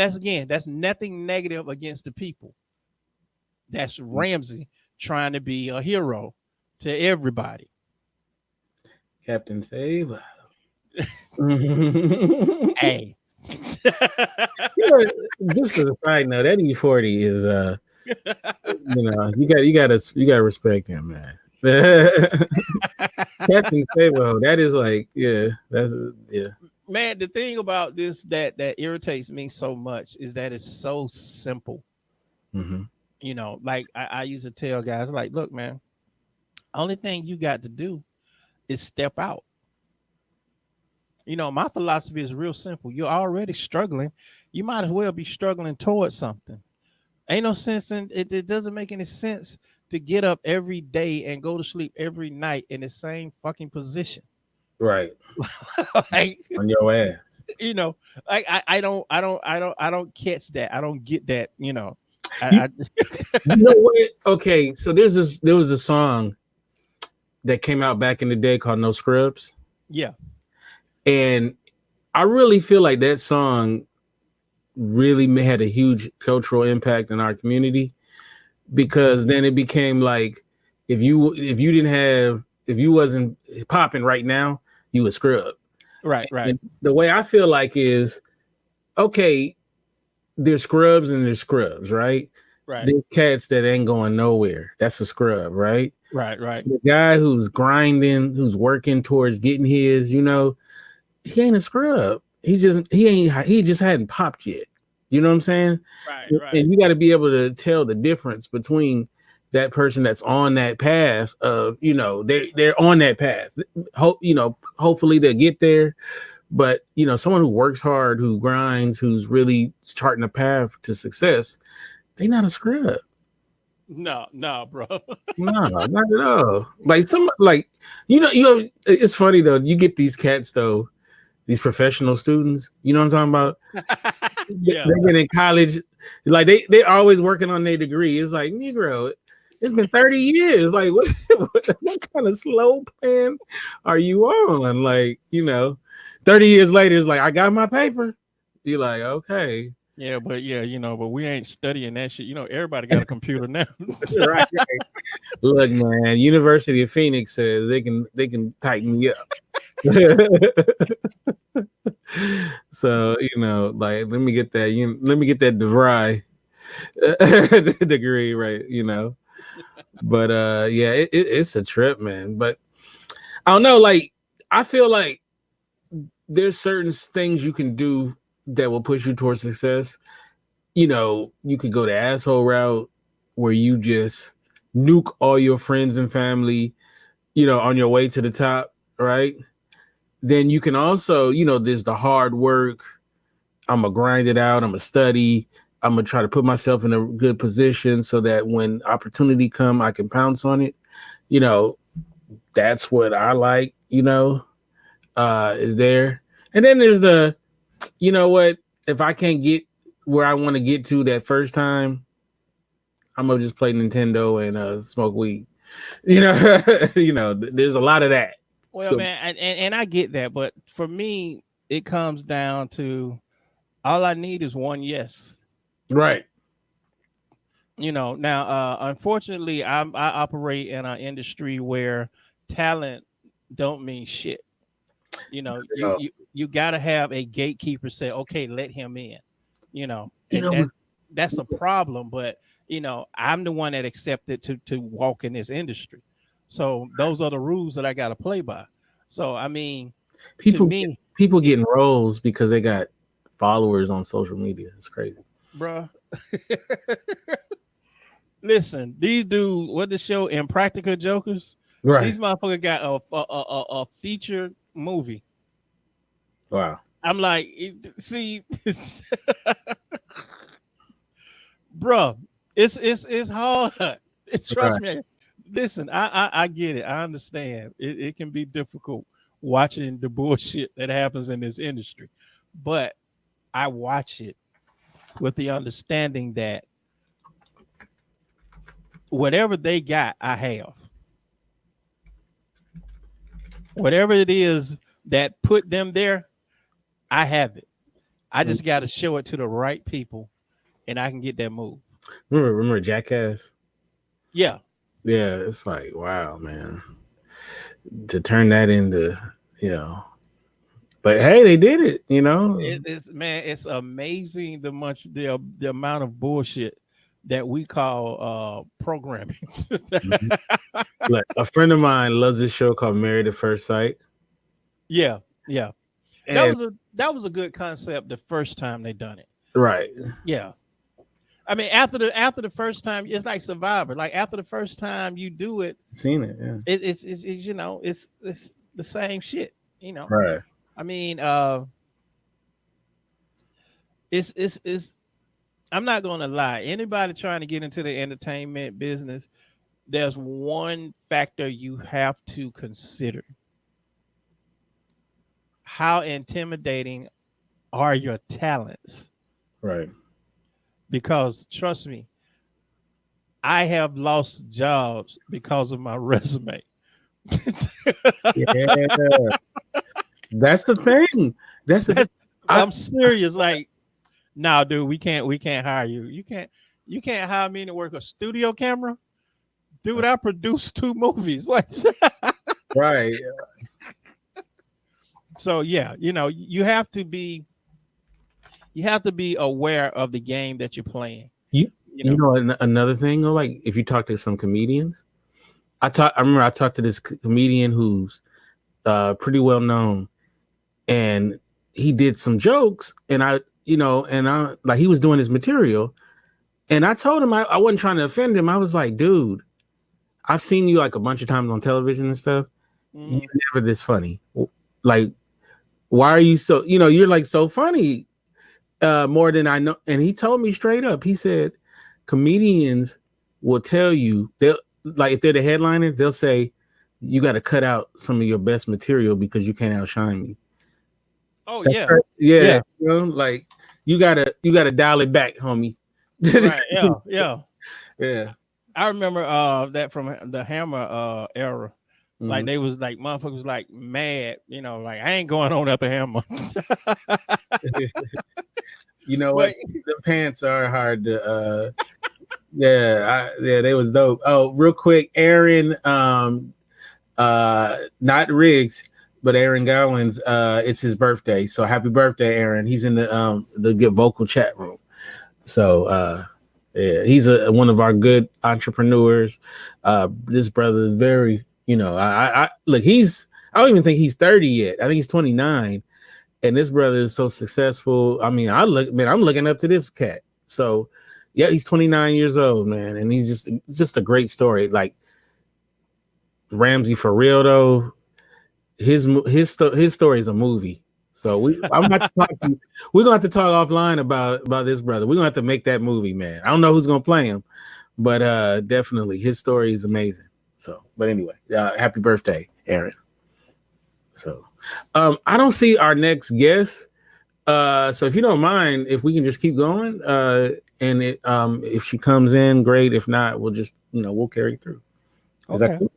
that's nothing negative against the people. That's Ramsey trying to be a hero to everybody. Captain Save. Hey. Just as a side note, that E40 is you gotta respect him, man. Captain Sabo, that is like, yeah. Man, the thing about this that irritates me so much is that it's so simple. Mm-hmm. Like I used to tell guys, like, look, man, only thing you got to do is step out. My philosophy is real simple. You're already struggling. You might as well be struggling towards something. Ain't no sense in it. It doesn't make any sense to get up every day and go to sleep every night in the same fucking position. Right. Like, on your ass. Like I don't catch that. I don't get that. You know what? Okay, so there was a song that came out back in the day called No Scrubs. Yeah. And I really feel like that song really had a huge cultural impact in our community, because then it became like, if you wasn't popping right now, you a scrub. Right. And the way I feel like is, okay, there's scrubs and there's scrubs, right? Right. There's cats that ain't going nowhere. That's a scrub, right? Right. The guy who's grinding, who's working towards getting his, he ain't a scrub. He just hadn't popped yet. You know what I'm saying? Right. And you got to be able to tell the difference between that person that's on that path of, they're on that path. Hopefully they'll get there. But, someone who works hard, who grinds, who's really charting a path to success, they not a scrub. No, bro. No, not at all. It's funny though. You get these cats though, these professional students. You know what I'm talking about? Yeah. They've been in college, like they always working on their degree. It's like, Negro, it's been 30 years. Like, what kind of slow plan are you on? Like, 30 years later, it's like, I got my paper. You're like, okay. Yeah, but we ain't studying that shit. Everybody got a computer now. Right. Look, man, University of Phoenix says they can tighten me up. So, like, let me get that DeVry degree, right? But yeah, it's a trip, man. But I don't know, like, I feel like there's certain things you can do that will push you towards success. You could go the asshole route where you just nuke all your friends and family, on your way to the top, right? Then you can also, there's the hard work. I'm going to grind it out. I'm going to study. I'm going to try to put myself in a good position so that when opportunity come, I can pounce on it. That's what I like, is there. And then there's the, you know what? If I can't get where I want to get to that first time, I'm gonna just play Nintendo and smoke weed. You know, there's a lot of that. Well, man, and I get that, but for me, it comes down to all I need is one yes. Right. Now, unfortunately, I operate in an industry where talent don't mean shit. You got to have a gatekeeper say, okay, let him in. And that's a problem. But I'm the one that accepted to walk in this industry, so those are the rules that I got to play by. So I mean, people getting roles because they got followers on social media. It's crazy, bruh. Listen, these dudes, what the show Impractical Jokers, right? These motherfuckers got a feature movie. Wow. I'm like, see, bro, it's hard. Trust me. Listen, I get it. I understand. It can be difficult watching the bullshit that happens in this industry, but I watch it with the understanding that whatever they got, I have. Whatever it is that put them there, I have it. I just got to show it to the right people, and I can get that move. Remember Jackass? Yeah. Yeah, it's like, wow, man. To turn that into, But hey, they did it, It's amazing the amount of bullshit that we call programming. Mm-hmm. Like, a friend of mine loves this show called Married at First Sight. Yeah. And that was a good concept the first time they done it. Right. Yeah. I mean, after the first time, it's like Survivor. Like after the first time you do it, seen it, yeah. It's it's the same shit, Right. I mean, it's I'm not gonna lie. Anybody trying to get into the entertainment business, there's one factor you have to consider. How intimidating are your talents? Right. Because trust me, I have lost jobs because of my resume. Yeah. That's the thing. I'm serious. Like, no, dude, we can't hire you. You can't hire me to work a studio camera. Dude, I produced 2 movies. What? Right. So yeah, you have to be aware of the game that you're playing. Another thing, like if you talk to some comedians, I remember I talked to this comedian who's pretty well known, and he did some jokes, and I like, he was doing his material, and I told him I wasn't trying to offend him. I was like, dude, I've seen you like a bunch of times on television and stuff. Mm-hmm. You're never this funny. Like, why are you so, you're like so funny more than I know. And he told me straight up, he said, comedians will tell you, they'll, like, if they're the headliner, they'll say, you got to cut out some of your best material because you can't outshine me. Oh, yeah. Yeah. Like, you gotta dial it back, homie. Right. Yeah. Yeah. I remember that from the Hammer era. Mm-hmm. Like, they was like, motherfuckers like mad, like, I ain't going on after Hammer. You know what? The pants are hard to they was dope. Oh, real quick, Aaron, not Riggs, but Aaron Gowans, it's his birthday. So happy birthday, Aaron. He's in the Get Vocal chat room. So yeah, he's one of our good entrepreneurs. This brother is very, I look, I don't even think he's 30 yet. I think he's 29. And this brother is so successful. I mean, I'm looking up to this cat. So yeah, he's 29 years old, man. And it's just a great story. Like, Ramsey, for real though, his story is a movie. So we're gonna have to talk offline about this brother. We're gonna have to make that movie, man. I don't know who's gonna play him, but definitely his story is amazing. So, but anyway, happy birthday, Aaron. So, I don't see our next guest. So if you don't mind, if we can just keep going, and if she comes in, great. If not, we'll just we'll carry through. Is that Okay, cool?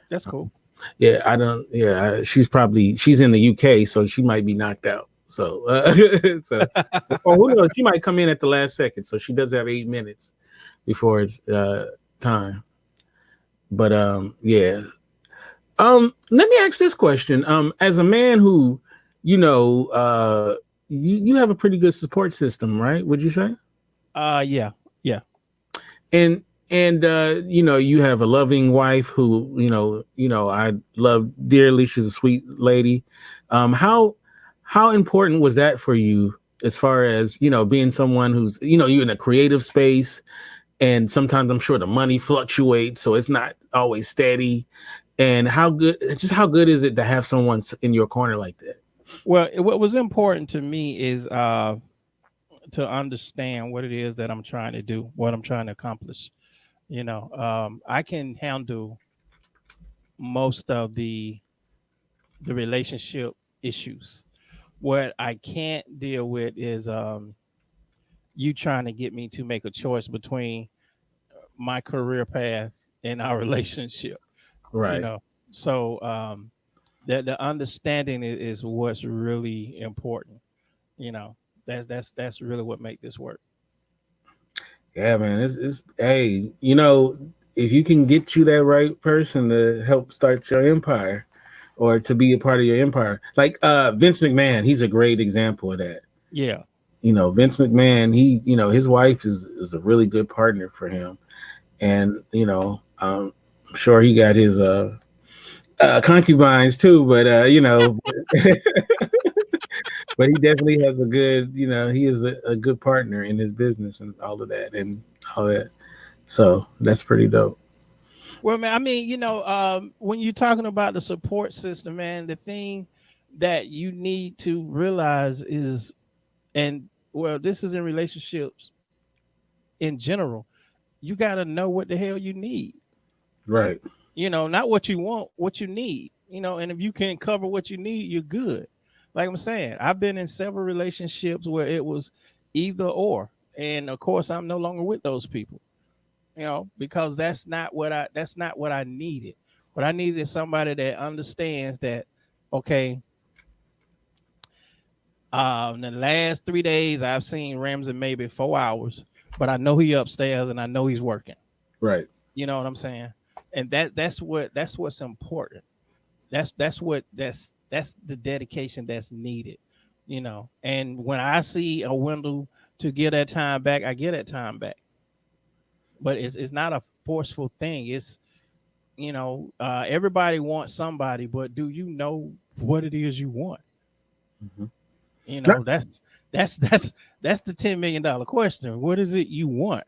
that's cool. Yeah, I don't. Yeah, she's in the UK, so she might be knocked out. So, so or who knows? She might come in at the last second. So she does have 8 minutes before it's time. But yeah. Let me ask this question. As a man who, you have a pretty good support system, right? Would you say? Yeah, yeah. And you have a loving wife who, I love dearly. She's a sweet lady. How important was that for you as far as, being someone who's, you're in a creative space, and sometimes I'm sure the money fluctuates, so it's not always steady. And how good is it to have someone in your corner like that? Well, what was important to me is to understand what it is that I'm trying to do, what I'm trying to accomplish. I can handle most of the relationship issues. What I can't deal with is you trying to get me to make a choice between my career path and our relationship. You Right. know, so the understanding is what's really important. You know, that's really what make this work. Yeah, man. It's hey, if you can get you that right person to help start your empire or to be a part of your empire. Like Vince McMahon, he's a great example of that. Yeah. Vince McMahon, his wife is a really good partner for him. And, I'm sure he got his concubines too, but but he definitely has a good, he is a good partner in his business and all of that and all that. So that's pretty dope. Well, man, I mean, when you're talking about the support system, man, the thing that you need to realize is, and well, this is in relationships in general, you got to know what the hell you need. Right. Not what you want, what you need. And if you can cover what you need, you're good. Like I'm saying, I've been in several relationships where it was either or, and of course, I'm no longer with those people. Because that's not what I needed. What I needed is somebody that understands that, okay, in the last 3 days I've seen Rams in maybe 4 hours, but I know he upstairs and I know he's working. Right. You know what I'm saying? And that's what's important. That's the dedication that's needed. And when I see a window to get that time back, I get that time back. But it's not a forceful thing. It's everybody wants somebody, but do you know what it is you want? Mm-hmm. That's the $10 million question. What is it you want?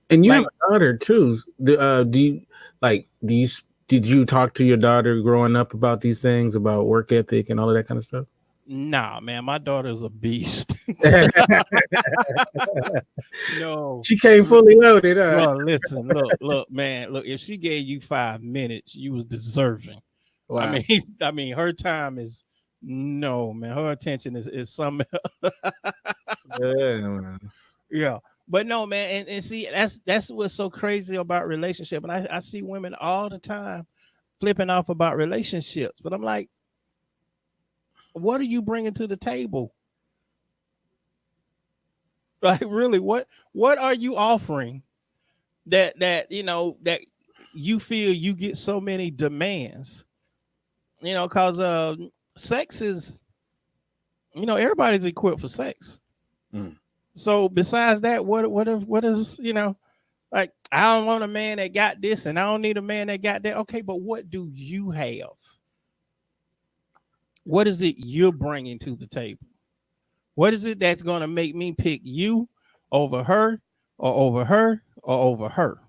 And you Like, have a daughter too. Do you like? Did you talk to your daughter growing up about these things, about work ethic and all of that kind of stuff? nah, man, my daughter's a beast. No, She came fully loaded. Huh? bro, listen, look, man, look. If she gave you 5 minutes, you was deserving. I Wow. mean, I mean, her time is no, man. Her attention is something. Yeah, man. Yeah, but no, man, and see, that's what's so crazy about relationship. And I see women all the time flipping off about relationships, but I'm like, what are you bringing to the table? Like, really, what are you offering that you feel you get so many demands? Because sex is, everybody's equipped for sex. Mm. So besides that, what is like, I don't want a man that got this, and I don't need a man that got that. Okay, but what do you have? What is it you're bringing to the table? What is it that's going to make me pick you over her or over her or over her?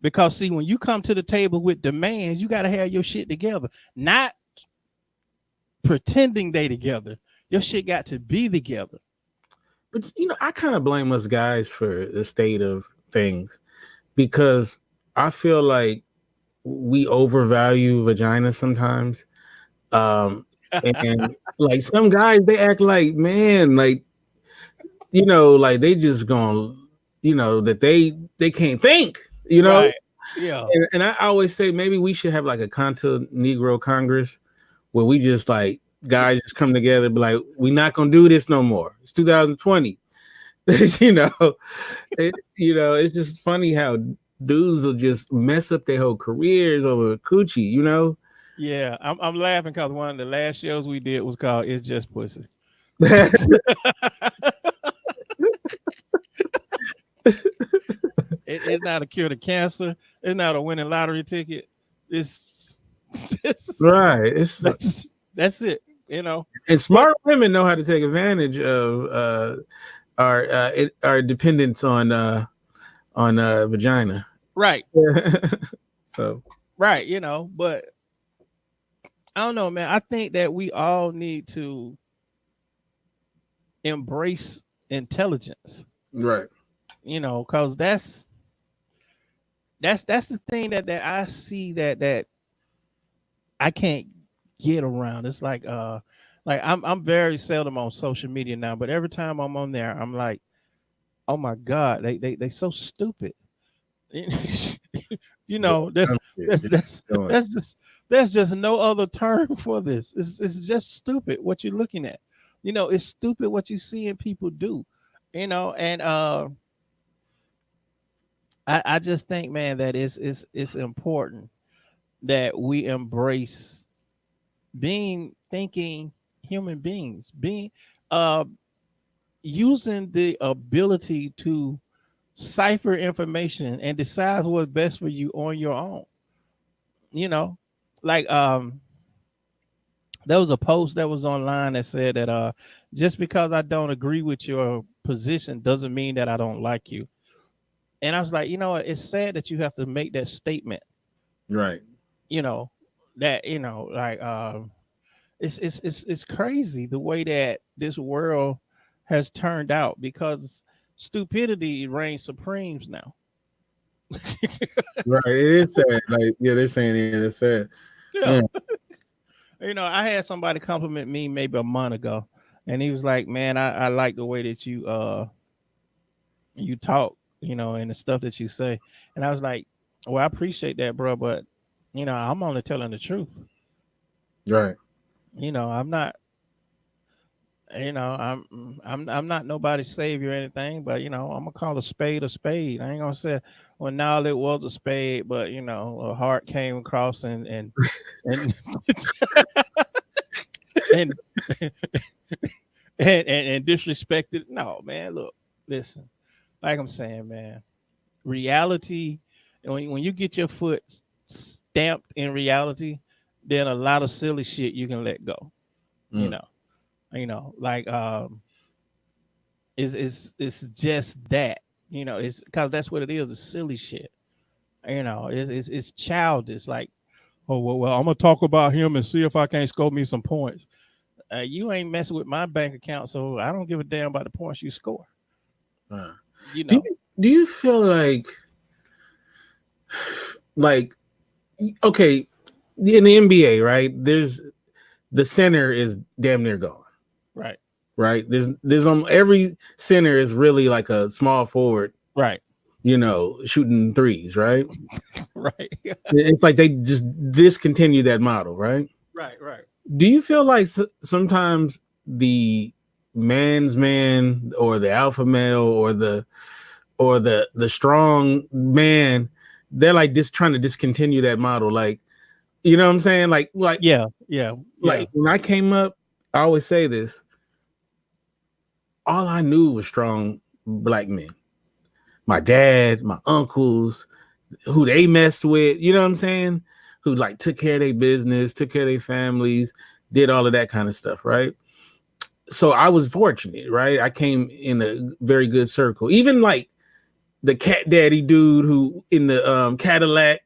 Because see, when you come to the table with demands, you got to have your shit together, not pretending they together. Your shit got to be together. But I kind of blame us guys for the state of things because I feel like we overvalue vagina sometimes, Um, and like some guys, they act like, man, like, like they just gonna, that they can't think, Right. Yeah. and I always say maybe we should have like a Conto Negro Congress where we just like guys just come together and be like, we're not gonna do this no more. It's 2020. It's just funny how dudes will just mess up their whole careers over coochie. Yeah. I'm laughing because one of the last shows we did was called "It's Just Pussy." It's not a cure to cancer. It's not a winning lottery ticket. It's, right. That's it. And smart women know how to take advantage of our dependence on vagina. Right. So right. But I don't know, man. I think that we all need to embrace intelligence. Right. Because that's the thing that I see that I can't get around. It's like I'm very seldom on social media now, but every time I'm on there, I'm like, oh my God, they so stupid. That's just no other term for this. It's just stupid what you're looking at. It's stupid what you seeing people do. And I just think, man, that it's important that we embrace being thinking human beings, being using the ability to cipher information and decide what's best for you on your own. Like there was a post that was online that said that just because I don't agree with your position doesn't mean that I don't like you. And I was like, it's sad that you have to make that statement. Right. That like it's crazy the way that this world has turned out, because stupidity reigns supreme now. Right. It is sad. Like, yeah, they're saying it's sad. Yeah. I had somebody compliment me maybe a month ago, and he was like, man, I like the way that you talk, and the stuff that you say. And I was like, well, I appreciate that, bro, but I'm only telling the truth. Right. I'm not, I'm not nobody's savior or anything, but I'm gonna call a spade a spade. I ain't gonna say, well, now it was a spade, but a heart came across and and and, and disrespected. No, man, look, listen, like I'm saying, man, reality, when you get your foot stamped in reality, then a lot of silly shit you can let go. Like it's just that, it's because that's what it is. It's silly shit. It's childish. Like, oh well, I'm gonna talk about him and see if I can't score me some points. You ain't messing with my bank account, so I don't give a damn about the points you score. Do you feel like okay, in the NBA, right? There's the center is damn near gone. Right. There's every center is really like a small forward. Right. Shooting threes. Right. Right. It's like they just discontinue that model. Right. Right. Do you feel like sometimes the man's man or the alpha male or the strong man, they're like just trying to discontinue that model? Like, you know what I'm saying? Like yeah. Like when I came up, I always say this. All I knew was strong black men. My dad, my uncles, who they messed with, you know what I'm saying? Who like took care of their business, took care of their families, did all of that kind of stuff, right? So I was fortunate, right? I came in a very good circle. Even like the cat daddy dude who in the Cadillac,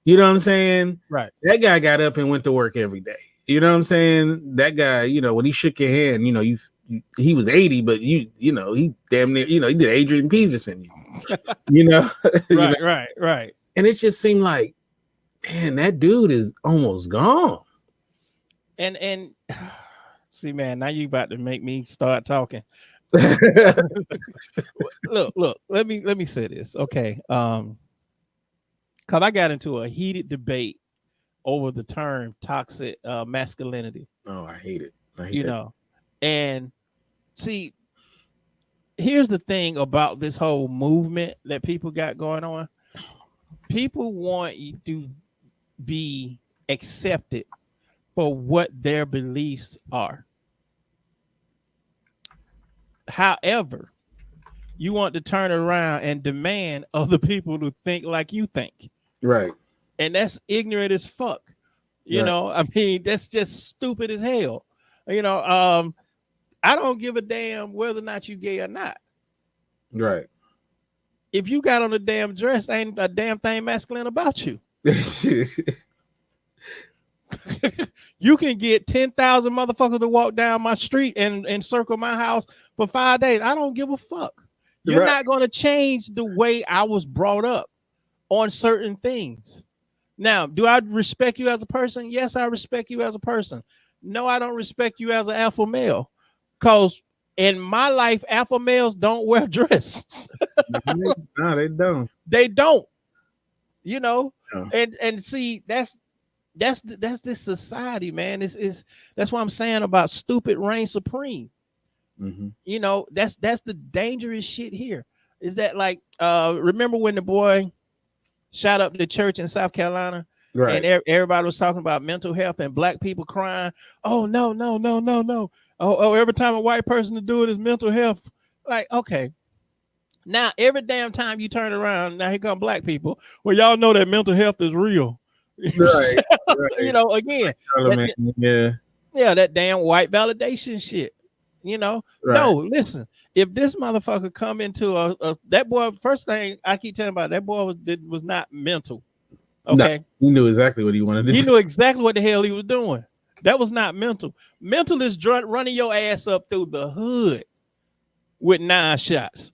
you know what I'm saying? Right. That guy got up and went to work every day. You know what I'm saying? That guy, when he shook your hand, he was 80, but he damn near, he did Adrian Peterson, Right. And it just seemed like, man, that dude is almost gone. And see, man, now you about to make me start talking. Look. Let me say this, okay? Cause I got into a heated debate over the term toxic masculinity. Oh, I hate it. I hate You that. know, and see, here's the thing about this whole movement that people got going on. People want you to be accepted for what their beliefs are. However, you want to turn around and demand other people to think like you think. Right. And that's ignorant as fuck. Right. I mean, that's just stupid as hell. You know, I don't give a damn whether or not you gay or not. Right. If you got on a damn dress, ain't a damn thing masculine about you. You can get 10,000 motherfuckers to walk down my street and circle my house for 5 days. I don't give a fuck. You're not going to change the way I was brought up on certain things. Now, do I respect you as a person? Yes, I respect you as a person. No, I don't respect you as an alpha male. Because in my life, alpha males don't wear dresses. No, they don't. They don't. You know, No. and see, that's this society, man. That's what I'm saying about stupid reign supreme. Mm-hmm. You know, that's the dangerous shit here. Is that like remember when the boy shot up the church in South Carolina, right? And everybody was talking about mental health and black people crying. Oh no. Oh, every time a white person to do it is mental health. Like, okay. Now every damn time you turn around, now here come black people. Well, y'all know that mental health is real. Right. You know, again, that damn white validation shit. You know, no, listen. If this motherfucker come into that boy, first thing I keep telling about, that boy was not mental. Okay, no, he knew exactly what he wanted to do. He knew exactly what the hell he was doing. That was not mental. Mental is running your ass up through the hood with 9 shots.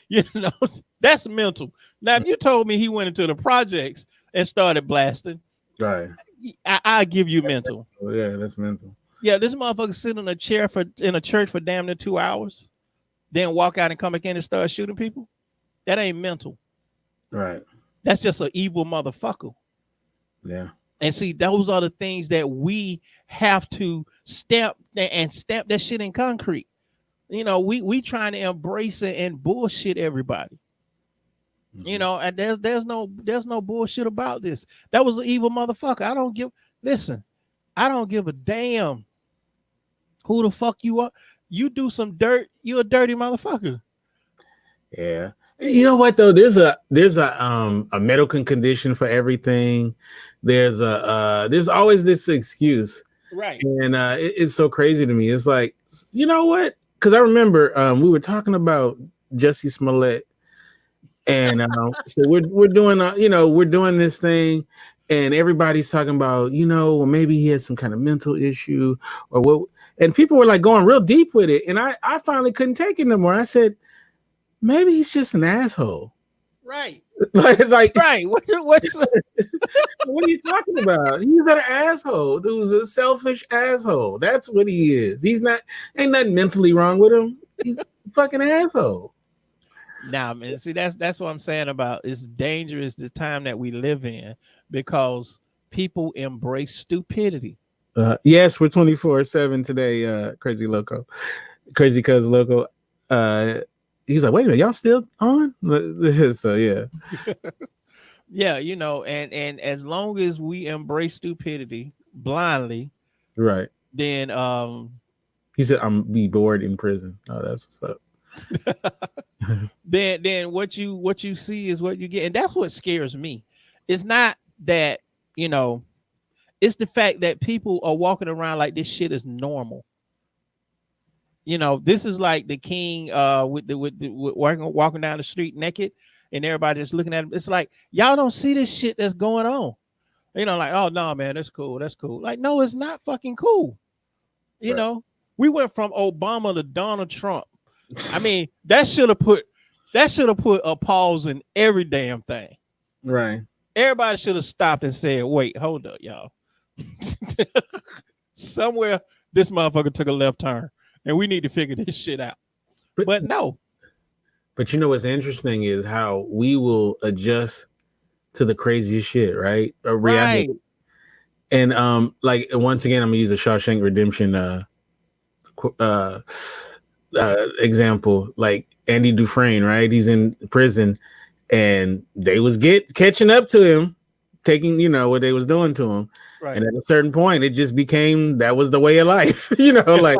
You know, that's mental. Now, if you told me he went into the projects and started blasting, right, I give you mental. Yeah, that's mental. Yeah, this motherfucker sit in a chair in a church for damn near 2 hours, then walk out and come back in and start shooting people. That ain't mental. Right. That's just an evil motherfucker. Yeah. And see, those are the things that we have to stamp that shit in concrete. You know, we trying to embrace it and bullshit everybody. Mm-hmm. You know, and there's no bullshit about this. That was an evil motherfucker. I don't give a damn who the fuck you are. You do some dirt, you're a dirty motherfucker. Yeah. You know what though? There's a medical condition for everything. There's always this excuse. Right. And it's so crazy to me. It's like, you know what? Because I remember we were talking about Jussie Smollett. And so we're doing we're doing this thing, and everybody's talking about, well, maybe he has some kind of mental issue or what, and people were like going real deep with it, and I finally couldn't take it no more. I said, maybe he's just an asshole. Right. like right. What's what are you talking about? He's an asshole. Who's a selfish asshole. That's what he is. Ain't nothing mentally wrong with him. He's a fucking asshole. Nah, man. See, that's what I'm saying about it's dangerous the time that we live in because people embrace stupidity. Yes, we're 24/7 today. Crazy Cuz Loco. He's like, wait a minute, y'all still on? So yeah. Yeah, and as long as we embrace stupidity blindly, right? Then he said, "I'm be bored in prison." Oh, that's what's up. then what you see is what you get, and that's what scares me. It's not that it's the fact that people are walking around like this shit is normal. This is like the king with walking down the street naked, and everybody just looking at him. It's like y'all don't see this shit that's going on. Like, oh no, man, that's cool. Like, no, it's not fucking cool. You know, we went from Obama to Donald Trump. I mean, that should have put a pause in every damn thing. Right. Everybody should have stopped and said, wait, hold up, y'all. somewhere this motherfucker took a left turn, and we need to figure this shit out. But no. But you know what's interesting is how we will adjust to the craziest shit, right? A reality. Right. And like once again, I'm gonna use a Shawshank Redemption example. Like Andy Dufresne, right? He's in prison, and they was catching up to him, taking what they was doing to him. Right. And at a certain point, it just became that was the way of life. Like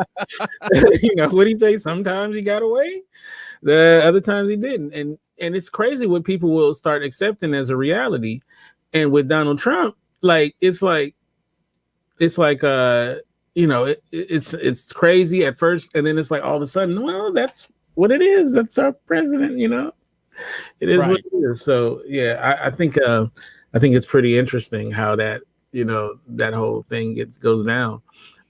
what he say? Sometimes he got away, the other times he didn't. And it's crazy what people will start accepting as a reality. And with Donald Trump, it's crazy at first, and then it's like all of a sudden, well, that's what it is. That's our president, It is what it is. So yeah, I think it's pretty interesting how that that whole thing goes down.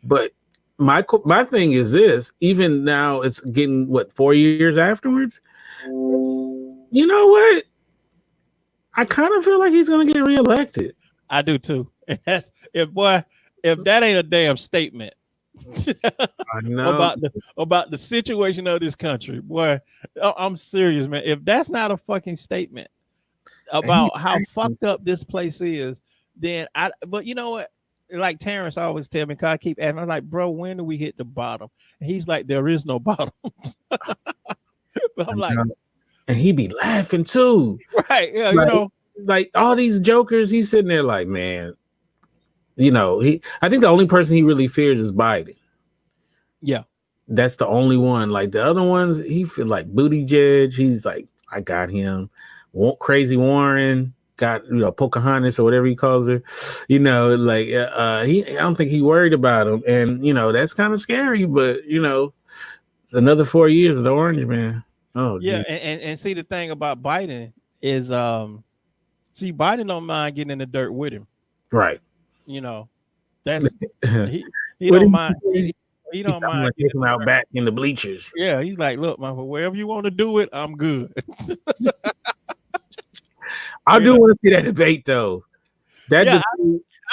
But my thing is this: even now, it's getting 4 years afterwards. You know what? I kind of feel like he's gonna get reelected. I do too. If that ain't a damn statement I know. about the situation of this country, boy, I'm serious, man. If that's not a fucking statement about how fucked up this place is, then but you know what? Like Terrence always tell me, cause I keep asking, I'm like, bro, when do we hit the bottom? And he's like, there is no bottom. But I'm like, and he be laughing too. Right. Yeah, like all these jokers, he's sitting there like, man, I think the only person he really fears is Biden. Yeah. That's the only one. Like the other ones, he feel like Buttigieg. He's like, I got him. Crazy Warren got Pocahontas or whatever he calls her. I don't think he worried about him, and that's kind of scary. But it's another 4 years of the Orange Man. Oh yeah, and see the thing about Biden is, Biden don't mind getting in the dirt with him, right? That's he don't mind. He don't mind taking him out back in the bleachers. Yeah, he's like, look, man, wherever you want to do it, I'm good. I do want to see that debate though. I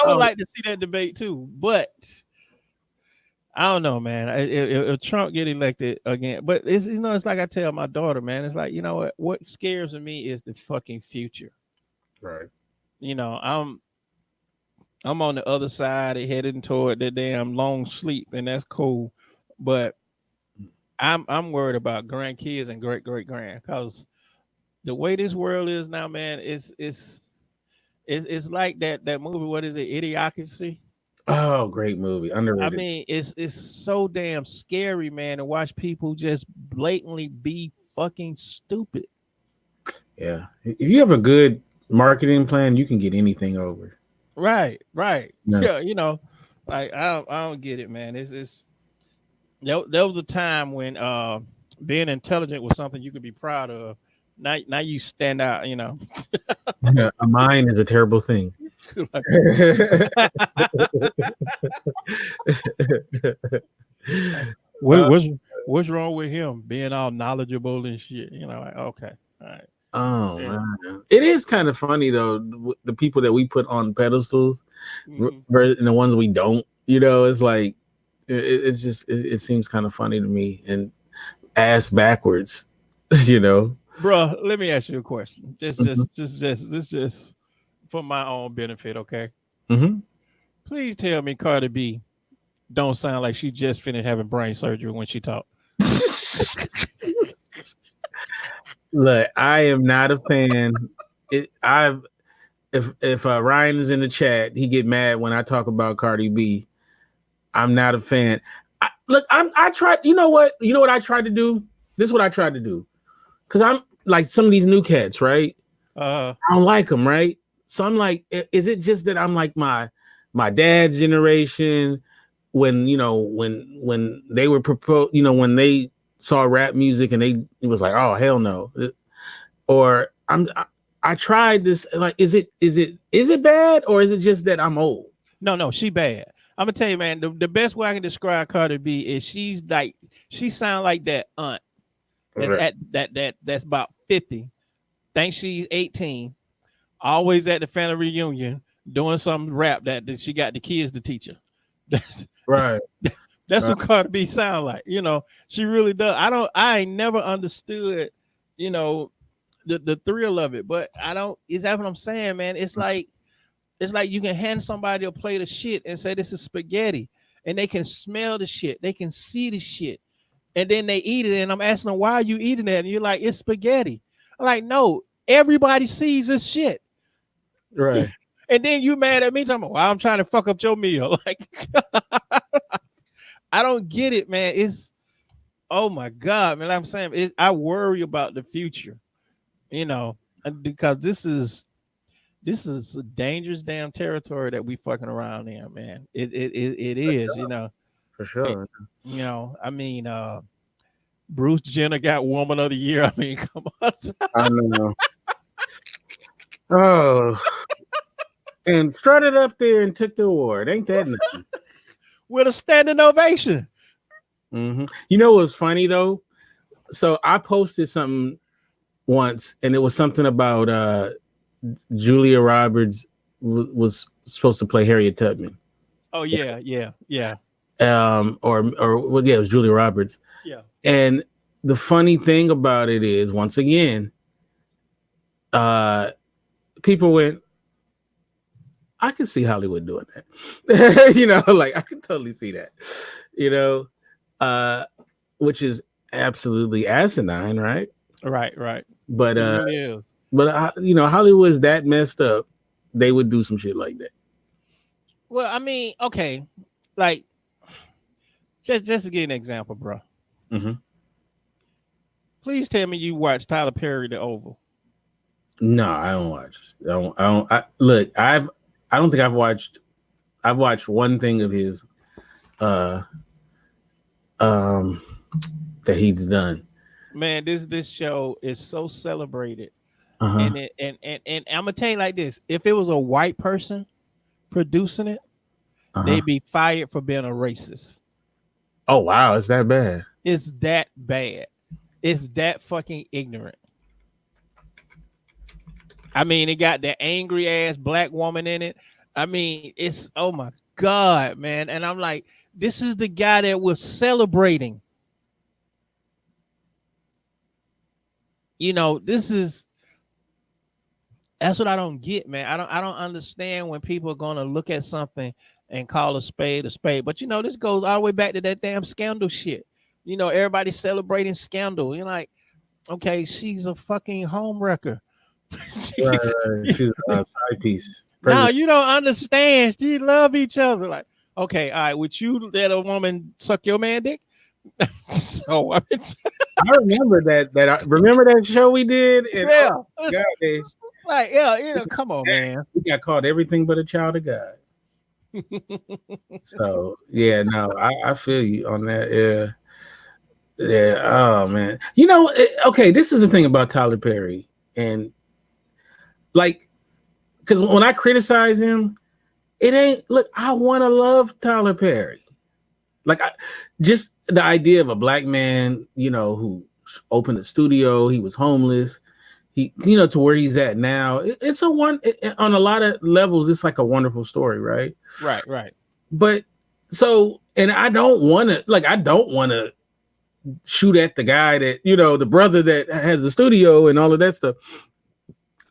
would like to see that debate too, but I don't know, man. If Trump get elected again, but it's it's like I tell my daughter, man. It's like what scares me is the fucking future. Right. I'm on the other side, heading toward the damn long sleep, and that's cool. But I'm worried about grandkids and great grand, because the way this world is now, man, it's like that movie. What is it? Idiocracy. Oh, great movie. Underrated. I mean, it's so damn scary, man, to watch people just blatantly be fucking stupid. Yeah. If you have a good marketing plan, you can get anything over. Right. Yeah, like I don't get it, man. There was a time when being intelligent was something you could be proud of. Now you stand out, Yeah, a mind is a terrible thing. What's wrong with him being all knowledgeable and shit? Like, okay, all right. Oh man, it is kind of funny though. The people that we put on pedestals, and the ones we don't. It's like it's just it seems kind of funny to me and ass backwards. Bro, let me ask you a question. Just for my own benefit, okay? Mm-hmm. Please tell me Cardi B don't sound like she just finished having brain surgery when she talk. Look, I am not a fan. If Ryan is in the chat, he get mad when I talk about Cardi B. I'm not a fan. I tried. You know what I tried to do? This is what I tried to do. Because I'm like some of these new cats, right? I don't like them, right? So I'm like, is it just that I'm like my dad's generation when they were proposed, when they saw rap music and it was like, oh hell no, or I tried this. Like, is it bad, or is it just that I'm old? No, she bad. I'm gonna tell you, man. The best way I can describe Cardi B is she sound like that aunt that's that's about 50, thinks she's 18, always at the family reunion doing some rap that she got the kids to teach her. Right. That's Right. what Cardi B sound like. You know, she really does. I ain't never understood, you know, the thrill of it. But I don't, is that what I'm saying, man? It's like you can hand somebody a plate of shit and say this is spaghetti. And they can smell the shit. They can see the shit. And then they eat it. And I'm asking them, why are you eating that? And you're like, it's spaghetti. I'm like, no, everybody sees this shit. Right. And then you mad at me talking about, well, I'm trying to fuck up your meal. Like, I don't get it, man. It's, oh my God, man. I'm saying I worry about the future, you know, because this is a dangerous damn territory that we fucking around in, man. It is, you know. For sure. You know, I mean, Bruce Jenner got Woman of the Year. I mean, come on. I know. Oh, and strutted up there and took the award. Ain't that nothing? With a standing ovation. Mm-hmm. You know what's funny though? So I posted something once, and it was something about Julia Roberts was supposed to play Harriet Tubman. Oh yeah. Well, yeah, it was Julia Roberts. Yeah. And the funny thing about it is, once again, people went, I can see Hollywood doing that. You know, like I can totally see that. You know, which is absolutely asinine, right? Right. But It really is. you know, Hollywood's that messed up. They would do some shit like that. Well, I mean, okay, like just to give an example, bro. Mm-hmm. Please tell me you watched Tyler Perry The Oval. No, I don't watch. Look, I don't think I've watched. I've watched one thing of his, that he's done. Man, this show is so celebrated, Uh-huh. and I'm gonna tell you like this: if it was a white person producing it, they'd be fired for being a racist. Oh wow, it's that bad. It's that bad. It's that fucking ignorant. I mean, it got the angry ass black woman in it. I mean, it's, oh my God, man. And I'm like, this is the guy that was celebrating. You know, that's what I don't get, man. I don't understand when people are gonna look at something and call a spade a spade. But you know, this goes all the way back to that damn scandal shit. You know, everybody's celebrating scandal. You're like, okay, she's a fucking home wrecker. Right. She's a side piece. No, you don't understand. She love each other. Like, okay, all right, would you let a woman suck your man dick? So I remember that. Remember that show we did? And yeah, God, like yeah, you know, come on, man. We got called everything but a child of God. So yeah, no, I feel you on that. Yeah. Oh man, you know, okay. This is the thing about Tyler Perry, and like, because when I criticize him, it ain't. Look, I want to love Tyler Perry. Like, just the idea of a black man, you know, who opened a studio. He was homeless. He, you know, to where he's at now. It's on a lot of levels. It's like a wonderful story, right? Right. But so, and I don't want to shoot at the guy that, you know, the brother that has the studio and all of that stuff.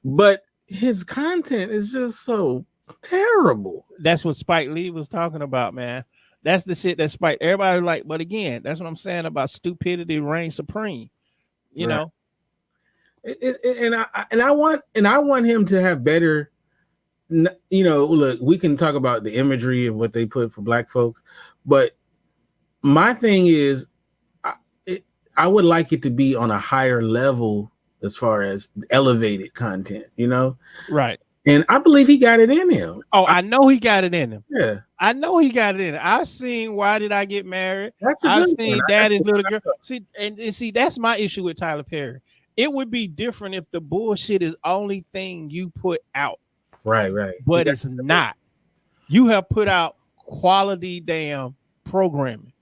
But his content is just so terrible. That's what Spike Lee was talking about, man. That's the shit that Spike. Everybody like, but again, that's what I'm saying about stupidity reigns supreme. You know. And I want him to have better. You know, look, we can talk about the imagery of what they put for black folks, but my thing is, I would like it to be on a higher level as far as elevated content, you know? Right. And I believe he got it in him. Oh, I know he got it in him. Yeah. I know he got it in him. I've seen Why Did I Get Married? I've seen Daddy's Little Girl. See, and see, that's my issue with Tyler Perry. It would be different if the bullshit is only thing you put out. Right. But it's not. You have put out quality damn programming.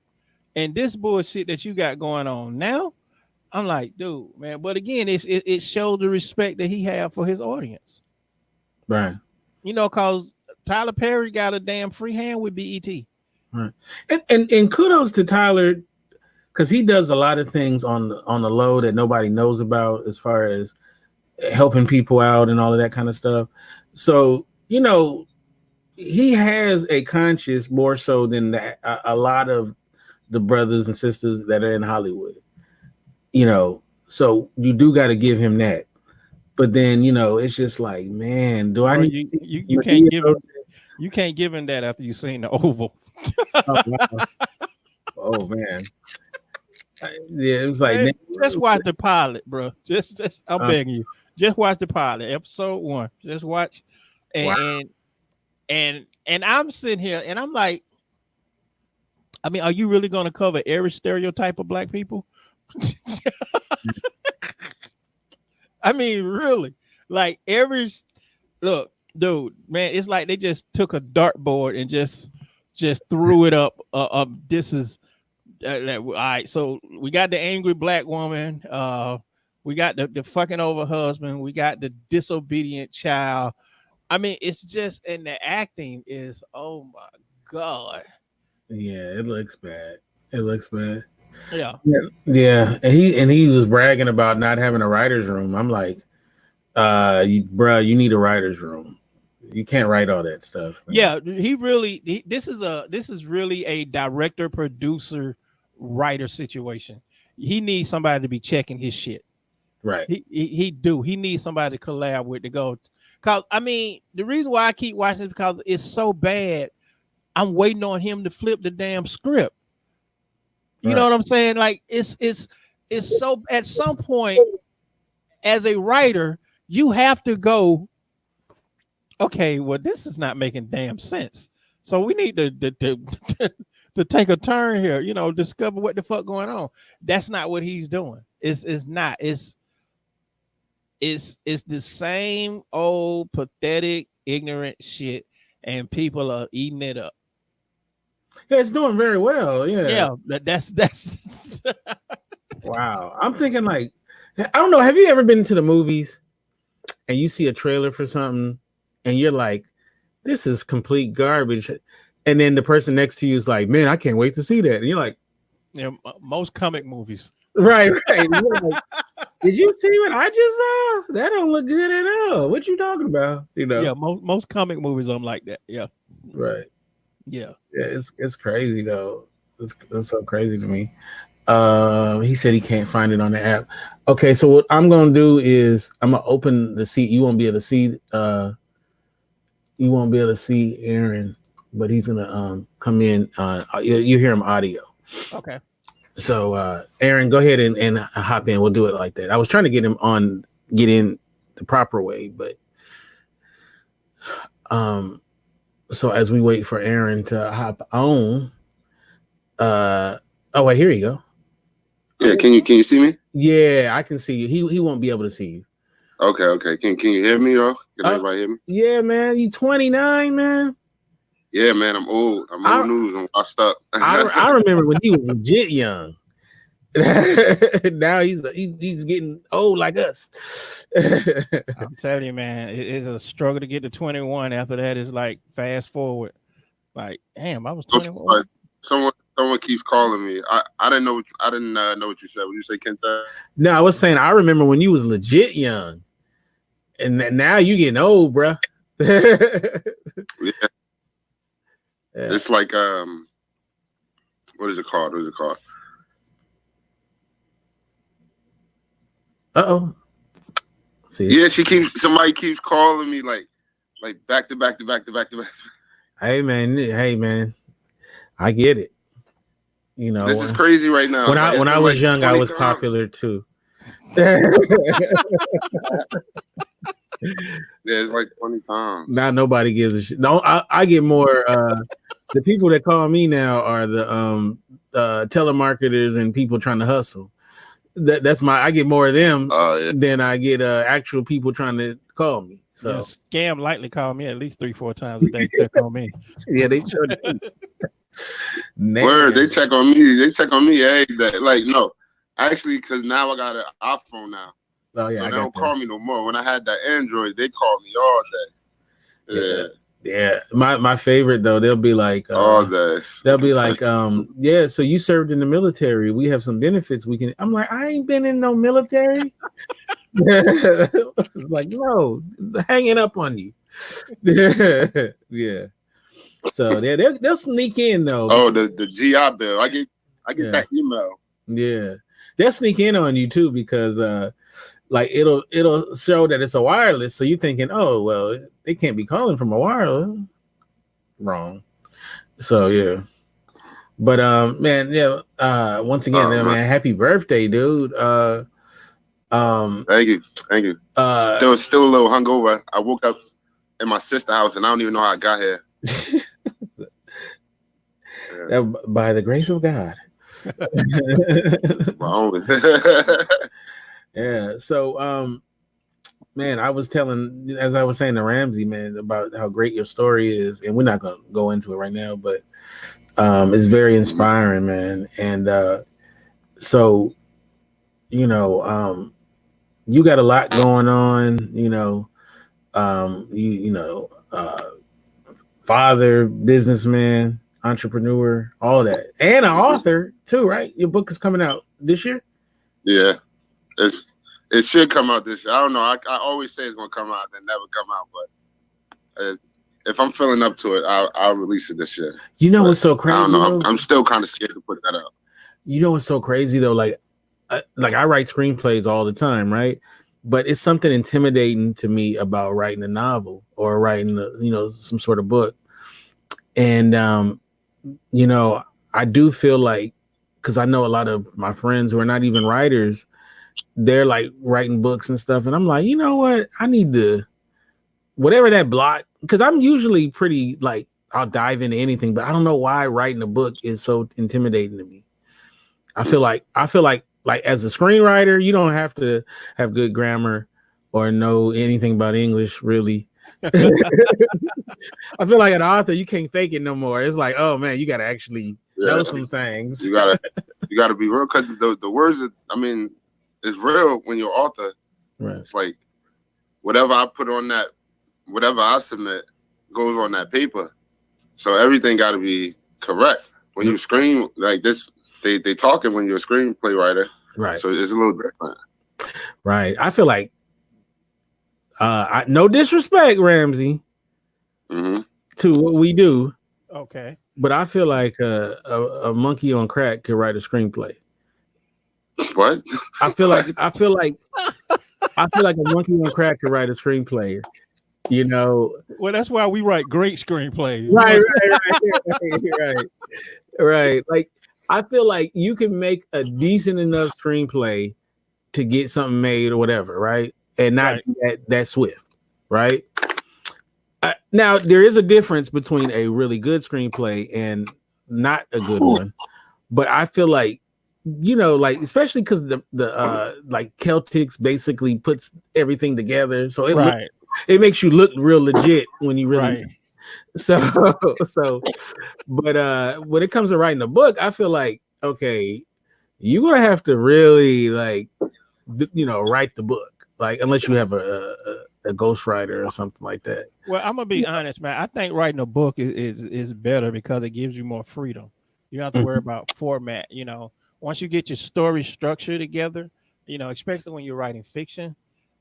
And this bullshit that you got going on now, I'm like, dude, man. But again, it showed the respect that he had for his audience. Right. You know, because Tyler Perry got a damn free hand with BET. Right. And kudos to Tyler because he does a lot of things on the low that nobody knows about as far as helping people out and all of that kind of stuff. So, he has a conscience more so than a lot of the brothers and sisters that are in Hollywood. So you do got to give him that. But then, it's just like, man, do I Bro, need you can't give him that after you seen the Oval. Oh, wow. Oh man. Yeah, it was like, Man, just watch the pilot, bro. Just I'm begging you. Just watch the pilot, episode 1. Just watch, wow. and I'm sitting here and I'm like, I mean, are you really going to cover every stereotype of black people? I mean, really, like look, dude, man, it's like they just took a dartboard and just threw it up. This is all right. So we got the angry black woman. We got the fucking over husband. We got the disobedient child. I mean, it's just, and the acting is, oh my god. Yeah, it looks bad. It looks bad. Yeah. Yeah. And he was bragging about not having a writer's room. I'm like, you need a writer's room. You can't write all that stuff. Man. Yeah, this is really a director, producer, writer situation. He needs somebody to be checking his shit. Right. He needs somebody to collab with to go. Cause I mean, the reason why I keep watching is because it's so bad. I'm waiting on him to flip the damn script. You know what I'm saying? Like it's so, at some point as a writer, you have to go, okay, well, this is not making damn sense. So we need to take a turn here, discover what the fuck going on. That's not what he's doing. It's not. It's the same old pathetic, ignorant shit, and people are eating it up. Yeah, it's doing very well. Yeah. Yeah, that's wow. I'm thinking like, I don't know. Have you ever been to the movies and you see a trailer for something and you're like, this is complete garbage. And then the person next to you is like, man, I can't wait to see that. And you're like, most comic movies. Right. Like, did you see what I just saw? That don't look good at all. What you talking about? Yeah, most comic movies I'm like that. Yeah. Right. Yeah. Yeah, it's crazy though. It's so crazy to me. He said he can't find it on the app. Okay, so what I'm gonna do is I'm gonna open the seat. You won't be able to see Aaron, but he's gonna come in on you hear him audio. Okay. So Aaron, go ahead and hop in. We'll do it like that. I was trying to get in the proper way, but so as we wait for Aaron to hop on, oh wait, here you go. Yeah, can you see me? Yeah, I can see you. He won't be able to see you. Okay. Can you hear me, or can everybody hear me? Yeah, man. You 29, man. Yeah, man. I'm old. I'm old news. I'm washed up. I remember when he was legit young. Now he's getting old like us. I'm telling you, man, it's a struggle to get to 21. After that, it's like fast forward. Like, damn, I was 21. Someone keeps calling me. I didn't know what you said. Would you say Kinte? No, I was saying I remember when you was legit young, and now you getting old, bro. Yeah. It's like what is it called? Uh-oh. See. Yeah, somebody keeps calling me like back to back. Hey man. I get it. This is crazy right now. When I was young, I was popular too. Yeah, it's like 20 times. Now nobody gives a shit. No, I get more. The people that call me now are the telemarketers and people trying to hustle. I get more of them than I get actual people trying to call me. So Scam lightly call me at least 3-4 times a day. Check on me. Yeah, they sure do. Word, they check on me every day. Like, no, actually, because now I got an iPhone now. Oh yeah, so they don't call me no more. When I had that Android, they called me all day. Yeah. Yeah, my favorite though, they'll be like, all day. Yeah, so you served in the military. We have some benefits we can. I'm like, I ain't been in no military. Like, no, hanging up on you. Yeah. So they'll sneak in though. Oh, the GI Bill. I get that email. Yeah, they'll sneak in on you too because like it'll show that it's a wireless, so you're thinking, oh well, they can't be calling from a wireless. Wrong. So yeah. But man, yeah, once again, man, happy birthday, dude. Thank you. Still a little hungover. I woke up in my sister's house and I don't even know how I got here. By the grace of God. Yeah. So man, I was saying to Ramsey, man, about how great your story is, and we're not gonna go into it right now, but it's very inspiring, man. And so you got a lot going on, father, businessman, entrepreneur, all that, and an author too, right? Your book is coming out this year. Yeah, it should come out this year. I don't know. I always say it's gonna come out, then never come out. But if I'm feeling up to it, I'll release it this year. What's so crazy? I don't know. I'm still kind of scared to put that out. What's so crazy though? Like I write screenplays all the time, right? But it's something intimidating to me about writing a novel or writing some sort of book. And I do feel like, because I know a lot of my friends who are not even writers, they're like writing books and stuff. And I'm like, you know what? I need to, whatever that block, because I'm usually pretty like, I'll dive into anything, but I don't know why writing a book is so intimidating to me. I feel like as a screenwriter, you don't have to have good grammar or know anything about English, really. I feel like an author, you can't fake it no more. It's like, oh man, you got to actually know some things. You gotta be real, because the words that, it's real when you're an author. Right. It's like whatever I put on that, whatever I submit goes on that paper. So everything got to be correct. When you screen like this, they talking when you're a screenplay writer. Right. So it's a little different. Right. I feel like, no disrespect, Ramsey, to what we do. Okay. But I feel like a monkey on crack could write a screenplay. What? I feel like a monkey on crack could write a screenplay. Well, that's why we write great screenplays. Right. Like, I feel like you can make a decent enough screenplay to get something made or whatever, right? And not that swift, right? Now, there is a difference between a really good screenplay and not a good one. But I feel like, like, especially because the like Celtics basically puts everything together. So it makes you look real legit when you really So but when it comes to writing a book, I feel like, okay, you're gonna have to really like write the book, like, unless you have a ghostwriter or something like that. Well, I'm gonna be honest, man. I think writing a book is better because it gives you more freedom. You don't have to worry about format. Once you get your story structure together, especially when you're writing fiction,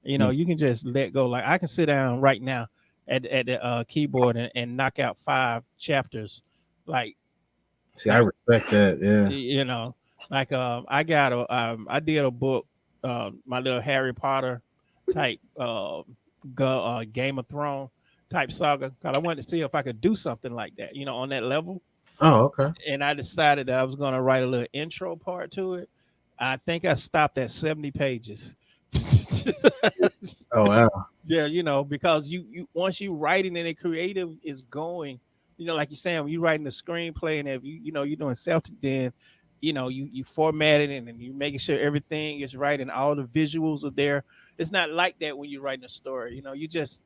you can just let go. Like, I can sit down right now at the keyboard and knock out 5 chapters. Like, see, I respect that. Yeah. Like, I did a book, my little Harry Potter type Game of Thrones type saga, because I wanted to see if I could do something like that, on that level. Oh, okay. And I decided that I was going to write a little intro part to it. I think I stopped at 70 pages. Oh, wow. Yeah, because you once you writing and the creative is going, like you're saying, when you're writing the screenplay and if you're doing Celtic, then you format it and then you making sure everything is right and all the visuals are there. It's not like that when you're writing a story. You just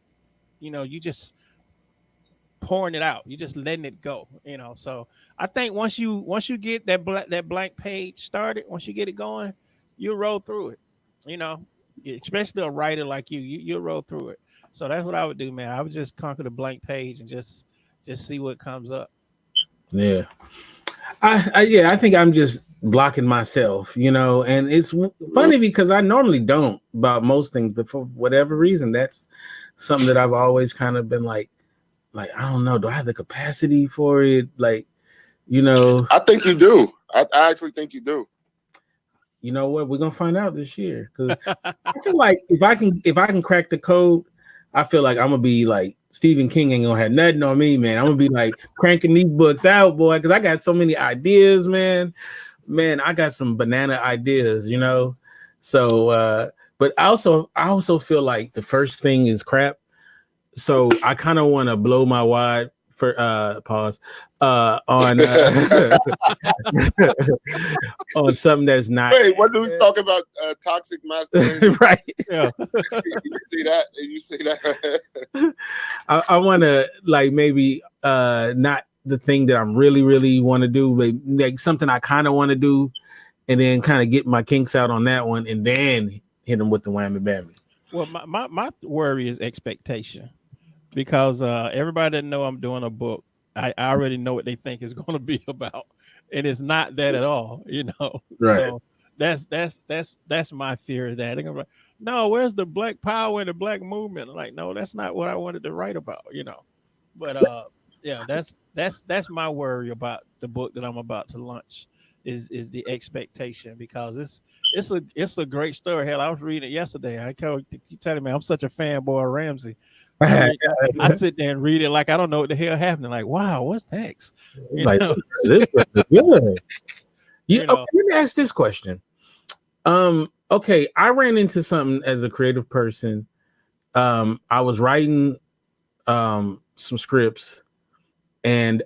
pouring it out. You're just letting it go. So I think once you get that blank page started, once you get it going, you'll roll through it. especially a writer like you'll roll through it. So that's what I would do, man. I would just conquer the blank page and just see what comes up. Yeah. I think I'm just blocking myself, and it's funny because I normally don't about most things, but for whatever reason, that's something that I've always kind of been like I don't know, do I have the capacity for it? Like, I think you do. I actually think you do. You know what? We're gonna find out this year because I feel like if I can crack the code, I feel like I'm gonna be like Stephen King ain't gonna have nothing on me, man. I'm gonna be like cranking these books out, boy, because I got so many ideas, man. Man, I got some banana ideas, So, but I also feel like the first thing is crap. So I kind of want to blow my wad for pause on on something that's not. Wait, what do we talk about? Toxic masculinity, right? Yeah. You see that? You see that? I want to maybe not the thing that I'm really want to do, but like something I kind of want to do, and then kind of get my kinks out on that one, and then hit them with the whammy bammy. Well, my worry is expectation, because everybody that know I'm doing a book, I already know what they think it's going to be about, and it's not that at all, Right. So that's my fear of that. They're gonna be like, no, where's the black power and the black movement? Like, no, that's not what I wanted to write about, But yeah, that's my worry about the book that I'm about to launch is the expectation, because it's a great story. Hell, I was reading it yesterday. I keep telling me I'm such a fanboy of Ramsey. I sit there and read it like I don't know what the hell happening. Like, wow, what's next? Good. Okay, let me ask this question. Okay, I ran into something as a creative person. I was writing some scripts, and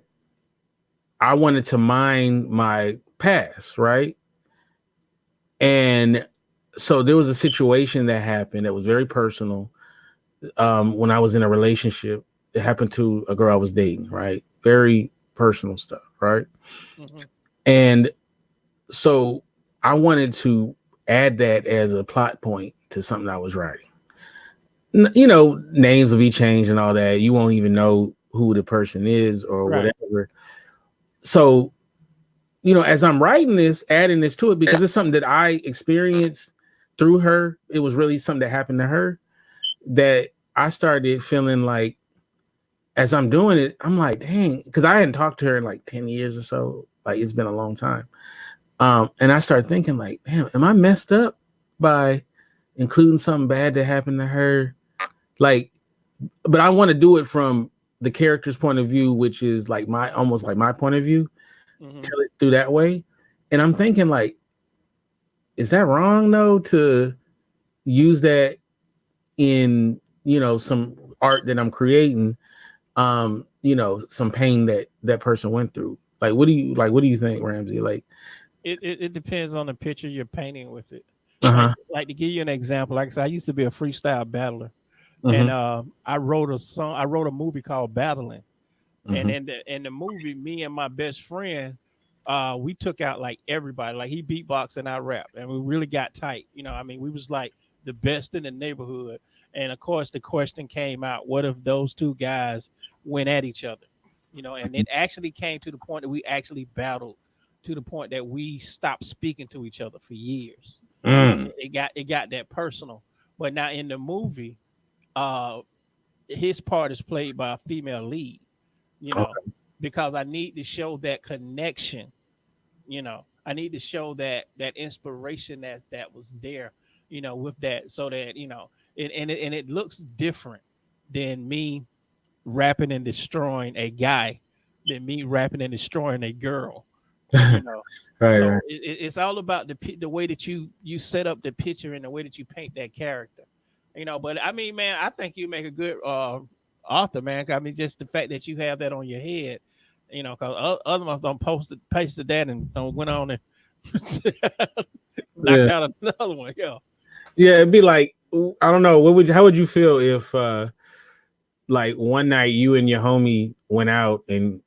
I wanted to mine my past, right? And so there was a situation that happened that was very personal. When I was in a relationship, it happened to a girl I was dating, right? Very personal stuff, right? Mm-hmm. And so I wanted to add that as a plot point to something I was writing. Names will be changed and all that. You won't even know who the person is or whatever. So, as I'm writing this, adding this to it, because it's something that I experienced through her. It was really something that happened to her that I started feeling like, as I'm doing it, I'm like, dang, because I hadn't talked to her in like 10 years or so. Like, it's been a long time. And I started thinking like, damn, am I messed up by including something bad that happened to her? Like, but I want to do it from the character's point of view, which is like almost like my point of view. Mm-hmm. Tell it through that way. And I'm thinking like, is that wrong though, to use that in, some art that I'm creating, some pain that person went through? Like, what do you think, Ramsey? Like, it depends on the picture you're painting with it. Uh-huh. Like to give you an example, like I said, I used to be a freestyle battler. Mm-hmm. And I wrote a movie called Battling. Mm-hmm. And in the movie, me and my best friend, we took out like everybody. Like he beatboxed and I rap, and we really got tight. We was like the best in the neighborhood. And of course, the question came out: what if those two guys went at each other? And it actually came to the point that we actually battled, to the point that we stopped speaking to each other for years. It got that personal. But now in the movie, his part is played by a female lead. Okay. Because I need to show that connection. I need to show that inspiration that was there, with that, so that it looks different than me rapping and destroying a guy than me rapping and destroying a girl. Right, so right. It's all about the way that you set up the picture and the way that you paint that character. But I mean, man, I think you make a good author, man. I mean, just the fact that you have that on your head, because other ones don't pasted that and went on and knocked out another one. Yeah, it'd be like, I don't know, how would you feel if like one night you and your homie went out and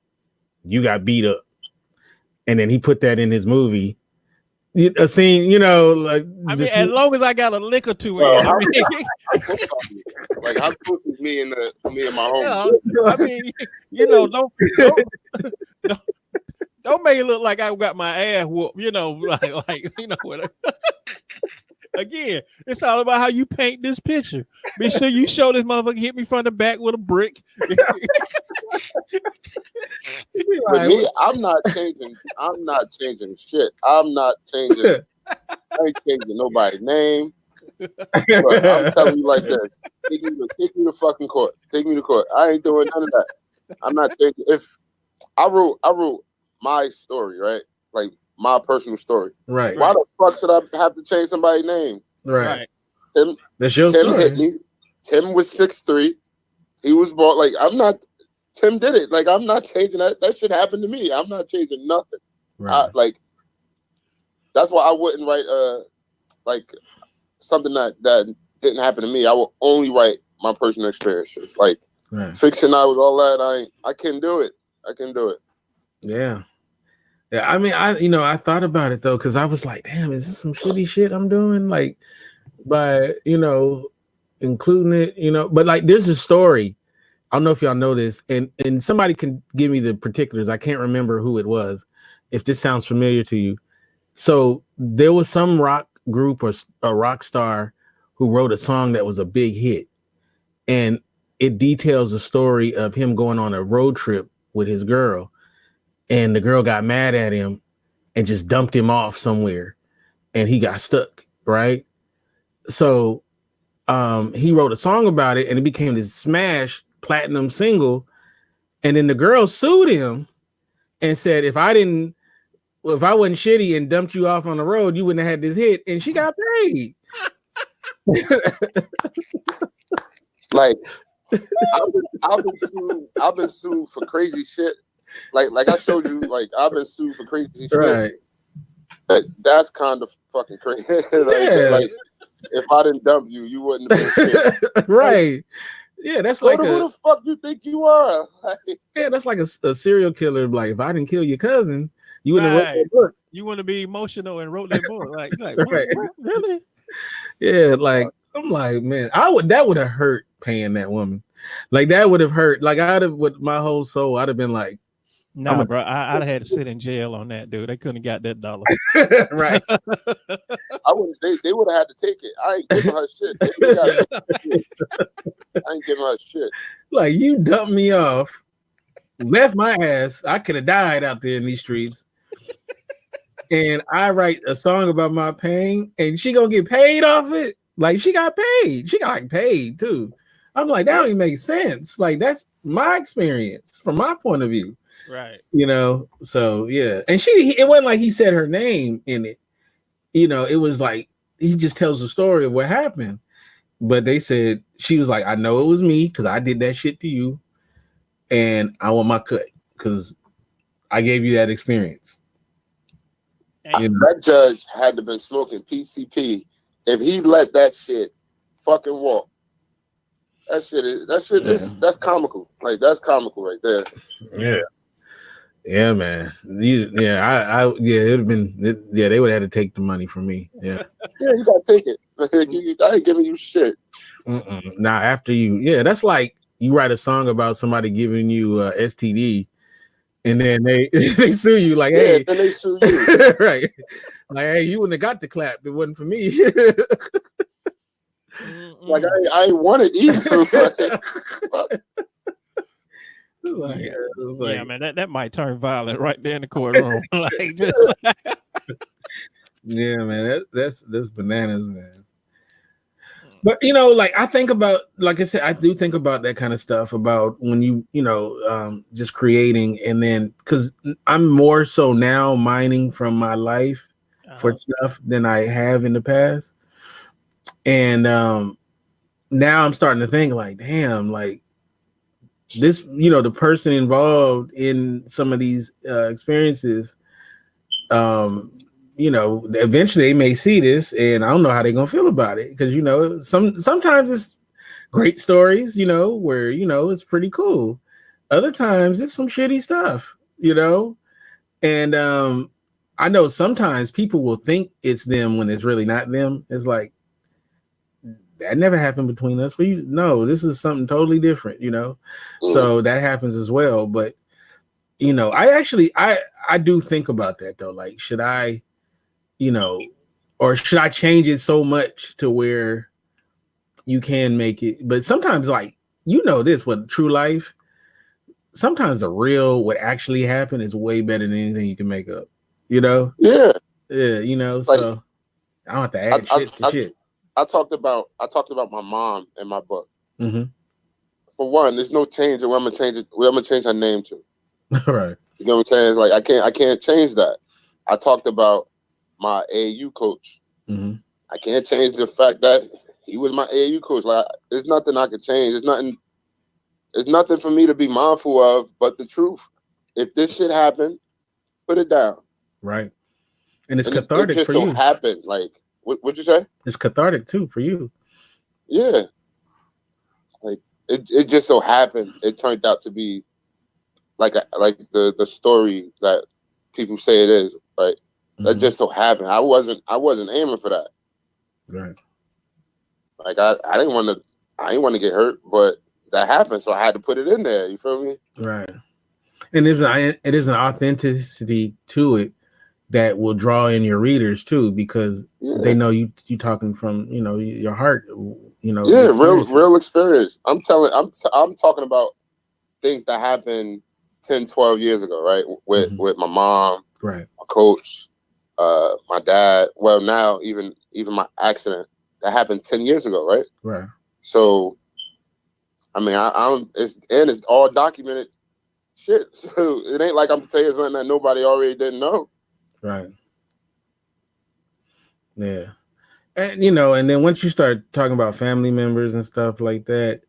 you got beat up, and then he put that in his movie, a scene, you know, like I mean, as long as I got a lick or two in. Well, I mean, like how close is me and my home? yeah, I mean, you know, don't make it look like I got my ass whooped. You know, like you know what. Again, it's all about how you paint this picture. Be sure you show this motherfucker hit me from the back with a brick. With me, I'm not changing shit. I ain't changing nobody's name. But I'm telling you like this. Take me to fucking court. Take me to court. I ain't doing none of that. I'm not changing. If I wrote my story, right? Like my personal story. Right. Why the fuck should I have to change somebody's name? Right. Tim story. Hit me. Tim was 6'3". He was born like I'm not. Tim did it. Like I'm not changing that. That shit happened to me. I'm not changing nothing. Right. Like that's why I wouldn't write like something that didn't happen to me. I will only write my personal experiences. Like fiction, I was all that. I couldn't do it. I couldn't do it. Yeah. Yeah, I mean, I thought about it though, because I was like, damn, is this some shitty shit I'm doing? Like, by, including it, but like there's a story. I don't know if y'all know this, and somebody can give me the particulars. I can't remember who it was. If this sounds familiar to you. So there was some rock group or a rock star who wrote a song that was a big hit. And it details the story of him going on a road trip with his girl. And the girl got mad at him and just dumped him off somewhere. And he got stuck, right? So he wrote a song about it and it became this smash platinum single. And then the girl sued him and said, if I wasn't shitty and dumped you off on the road, you wouldn't have had this hit. And she got paid. Like I've been sued for crazy shit. Like I showed you, like I've been sued for crazy shit. Right. That's kind of fucking crazy. Like if I didn't dump you, you wouldn't have been shit. Right. Like, yeah, that's like who the fuck you think you are? Yeah, that's like a serial killer. Like if I didn't kill your cousin, you wouldn't have wrote that book. You want to be emotional and wrote that book. Like right. What? Really? Yeah, like I'm like, man, that would have hurt paying that woman. Like that would have hurt. Like I'd have, with my whole soul, I'd have been like, nah, bro, I'd have had to sit in jail on that, dude. They couldn't have got that dollar. Right. I wouldn't. They would have had to take it. I ain't giving her shit. I ain't giving her shit. Like you dumped me off, left my ass. I could have died out there in these streets. And I write a song about my pain, and she gonna get paid off it. Like she got paid. She got like paid too. I'm like, that don't even make sense. Like that's my experience from my point of view. Right. So yeah. And it wasn't like he said her name in it. It was like he just tells the story of what happened. But they said, she was like, I know it was me because I did that shit to you. And I want my cut because I gave you that experience. That judge had to been smoking PCP if he let that shit fucking walk. That's comical. Like that's comical right there. Yeah, man. It'd have been. They would have had to take the money from me. Yeah. Yeah, you gotta take it. I ain't giving you shit. Now after that's like you write a song about somebody giving you STD. And then they sue you like, hey, and they sue you. Right. Like, hey, you wouldn't have got the clap. It wasn't for me. Like I ain't want it either. Yeah, man, that might turn violent right there in the courtroom. Like just yeah, man, that's bananas, man. But like I think about, like I said, I do think about that kind of stuff about when you just creating, and then because I'm more so now mining from my life for stuff than I have in the past, and now I'm starting to think like, damn, like this, the person involved in some of these experiences, eventually they may see this, and I don't know how they're gonna feel about it because sometimes it's great stories, where it's pretty cool. Other times it's some shitty stuff, and I know sometimes people will think it's them when it's really not them. It's like that never happened between us. No, this is something totally different, So that happens as well. But I do think about that though. Like, should I, or should I change it so much to where you can make it? But sometimes, like, this with true life, sometimes the real, what actually happened is way better than anything you can make up, Yeah. Yeah, Like, so I don't have to add shit to shit. I talked about my mom in my book. Mm-hmm. For one, there's no change in what I'm gonna change it. What I'm gonna change her name to. Right. You know what I'm saying? It's like I can't change that. I talked about my AAU coach. Mm-hmm. I can't change the fact that he was my AAU coach. Like, there's nothing I could change. There's nothing for me to be mindful of but the truth. If this shit happened, put it down. Right. And it's cathartic it just for so you. happened. Like, what'd you say? It's cathartic too for you. Yeah. Like, it just so happened. It turned out to be like the story that people say it is, right? Mm-hmm. That just so happened. I wasn't aiming for that. Right. Like, I didn't want to get hurt, but that happened, so I had to put it in there. You feel me? Right. And it is an authenticity to it that will draw in your readers too, because they know you talking from your heart. Yeah, real experience. I'm talking about things that happened 10, 12 years ago, right? With my mom, right, my coach, my dad. Well, now even my accident that happened 10 years ago, right? Right. So, I mean, it's all documented shit. So it ain't like I'm telling you something that nobody already didn't know. Right. Yeah. And and then once you start talking about family members and stuff like that,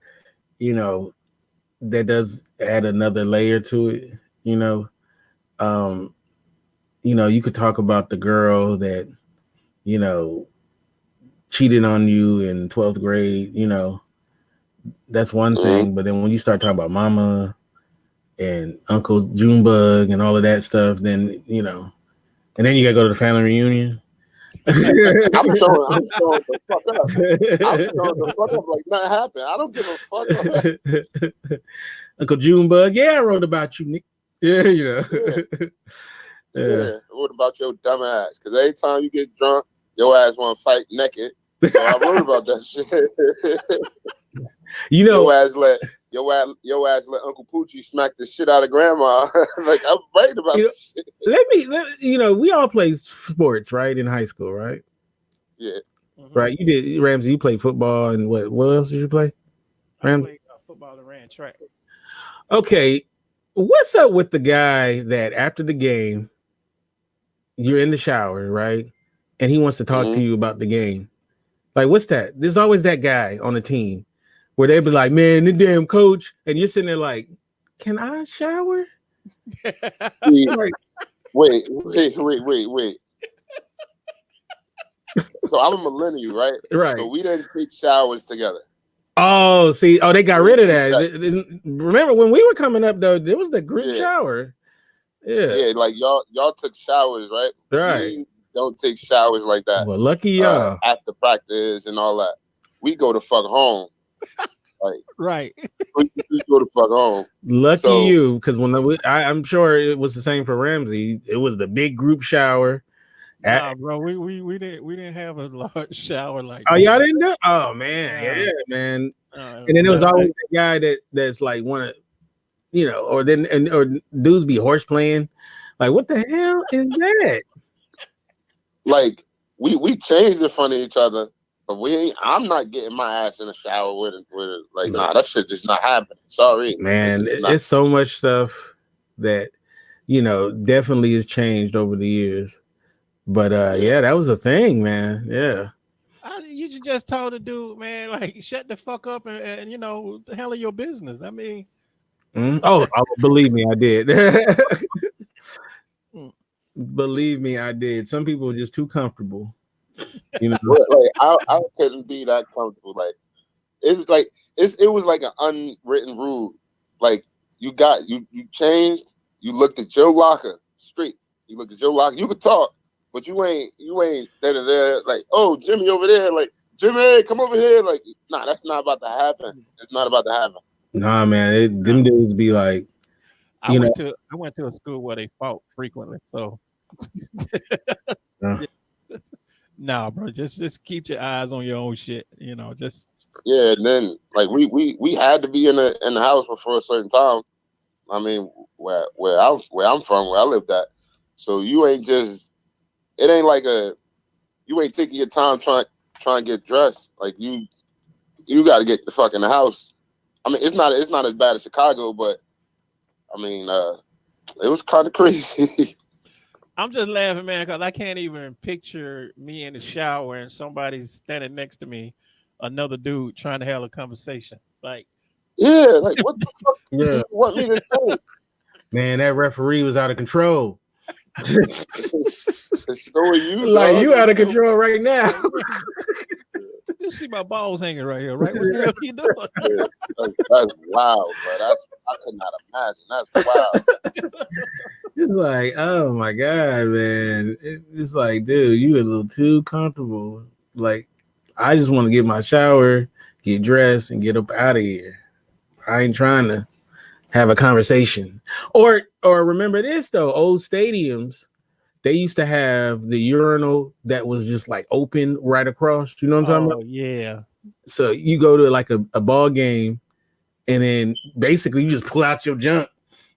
that does add another layer to it. You could talk about the girl that, cheated on you in 12th grade, that's one thing. But then when you start talking about mama and Uncle Junebug and all of that stuff, then, and then you got to go to the family reunion. I'm showing the fuck up. I'm showing the fuck up like nothing happened. I don't give a fuck. Uncle Junebug, yeah, I wrote about you, Nick. Yeah, Yeah. What about your dumb ass? Because every time you get drunk, your ass want to fight naked. So I wrote about that shit. Your ass let Uncle Poochie smack the shit out of grandma. Like, I'm writing about this shit. We all play sports, right? In high school, right? Yeah. Right. You did, Ramsey. You played football, and what else did you play? I played football and ran track. Okay. What's up with the guy that after the game, you're in the shower, right? And he wants to talk to you about the game. Like, what's that? There's always that guy on the team where they be like, man, the damn coach. And you're sitting there like, can I shower? Wait. So I'm a millennial, right? Right. So we didn't take showers together. Oh, see. Oh, they got rid of that. Remember when we were coming up, though, there was the group shower. Yeah. Yeah, like y'all took showers, right? Right. We don't take showers like that. Well, lucky y'all. After practice and all that. We go to fuck home. Like, right. We go to fuck home. Lucky you, because when I'm sure it was the same for Ramsey. It was the big group shower. Nah, bro, we didn't have a large shower like that. Y'all didn't do? Oh man, yeah, man. And then there was always a guy that's like one of, or dudes be horse playing. Like, what the hell is that? Like, we changed in front of each other, but I'm not getting my ass in the shower with it. Like, nah, that shit just not happening. Sorry, man. It's so much stuff that definitely has changed over the years. But yeah, that was a thing, man. Yeah. You just told the dude, man, like, shut the fuck up and handle your business. I mean, oh, believe me, I did. Believe me, I did. Some people are just too comfortable. Like, I couldn't be that comfortable. Like, it was like an unwritten rule. Like, you changed, you looked at your locker straight. You look at your locker. You could talk, but you ain't there like, oh, Jimmy over there, like Jimmy, come over here, like, nah, that's not about to happen. It's not about to happen. Nah, man, them dudes be like, I went to a school where they fought frequently, so. Nah, bro, just keep your eyes on your own shit, just. Yeah, and then like we had to be in the house before a certain time. I mean, where I'm from, where I lived at. So you ain't just, it ain't like you ain't taking your time trying to get dressed. Like you got to get the fuck in the house. I mean, it's not as bad as Chicago, but I mean, it was kind of crazy. I'm just laughing, man, because I can't even picture me in the shower and somebody's standing next to me, another dude trying to have a conversation. Like, yeah, like what the fuck? Yeah. Do you want me to do? Man, that referee was out of control. So are you, like dog. You out of control right now. You see my balls hanging right here, right? What the hell you doing? Yeah, that's wild, bro. I could not imagine. That's wild. It's like, oh my god, man. It's like, dude, you a little too comfortable. Like, I just want to get my shower, get dressed, and get up out of here. I ain't trying to have a conversation. Or remember this though, old stadiums, they used to have the urinal that was just like open right across. You know what I'm talking about? Yeah. So you go to like a ball game, and then basically you just pull out your junk,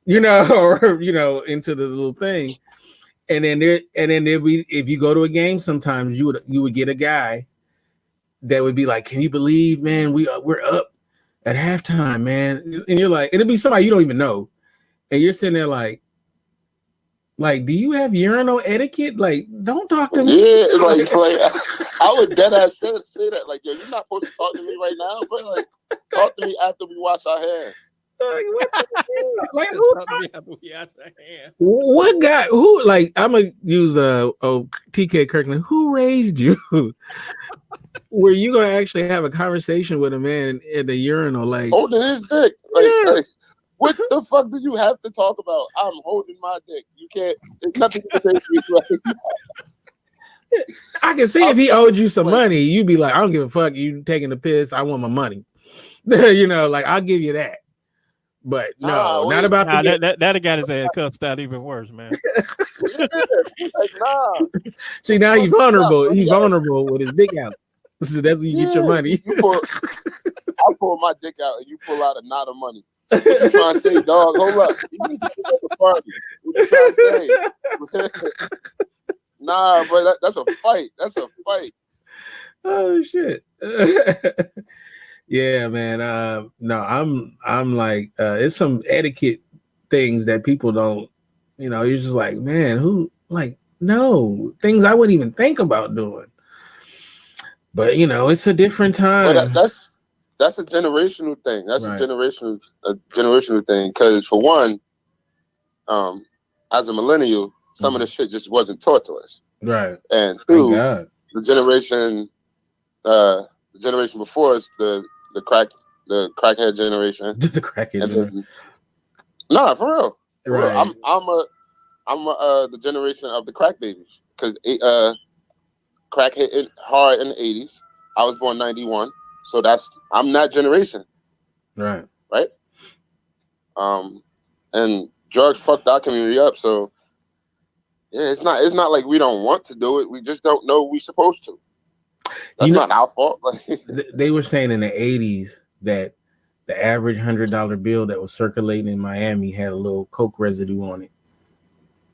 or into the little thing. And then if you go to a game, sometimes you would get a guy that would be like, "Can you believe, man, we're up at halftime, man?" And you're like, it'd be somebody you don't even know, and you're sitting there like, do you have urinal etiquette? Like, don't talk to me. Yeah, like I would dead ass say that. Like, yo, you're not supposed to talk to me right now, bro. Like, talk to me after we wash our hands. Like, what what guy who, like, I'm gonna use TK Kirkland, who raised you? Were you gonna actually have a conversation with a man at the urinal, like holding his dick? Like, what the fuck do you have to talk about? I'm holding my dick. You can't. There's nothing you can say to me. I can see if he owed you some money, you'd be like, I don't give a fuck. You taking the piss? I want my money. Like, I'll give you that. But no, not about that got his ass cussed out even worse, man. Like, nah. See, now he's vulnerable. He's vulnerable with his dick out. So that's when you get your money. I pull my dick out and you pull out a knot of money. What you trying to say, dog? Hold up. What you trying to say? Nah, bro, that's a fight. That's a fight. Oh shit. Yeah, man. No, I'm like, it's some etiquette things that people don't, you're just like, man, who, like, no, things I wouldn't even think about doing. But it's a different time. But that's a generational thing. That's right. a generational thing. Because for one, as a millennial, some of the shit just wasn't taught to us. Right. And two, the generation before us, the crackhead generation. The crackhead generation. Nah, for real. Right. I'm the generation of the crack babies, because crack hit hard in the 80s. I was born 91. So I'm that generation. Right. Right. And drugs fucked our community up. So yeah, it's not like we don't want to do it. We just don't know we're supposed to. That's not our fault. They were saying in the 80s that the average $100 bill that was circulating in Miami had a little coke residue on it.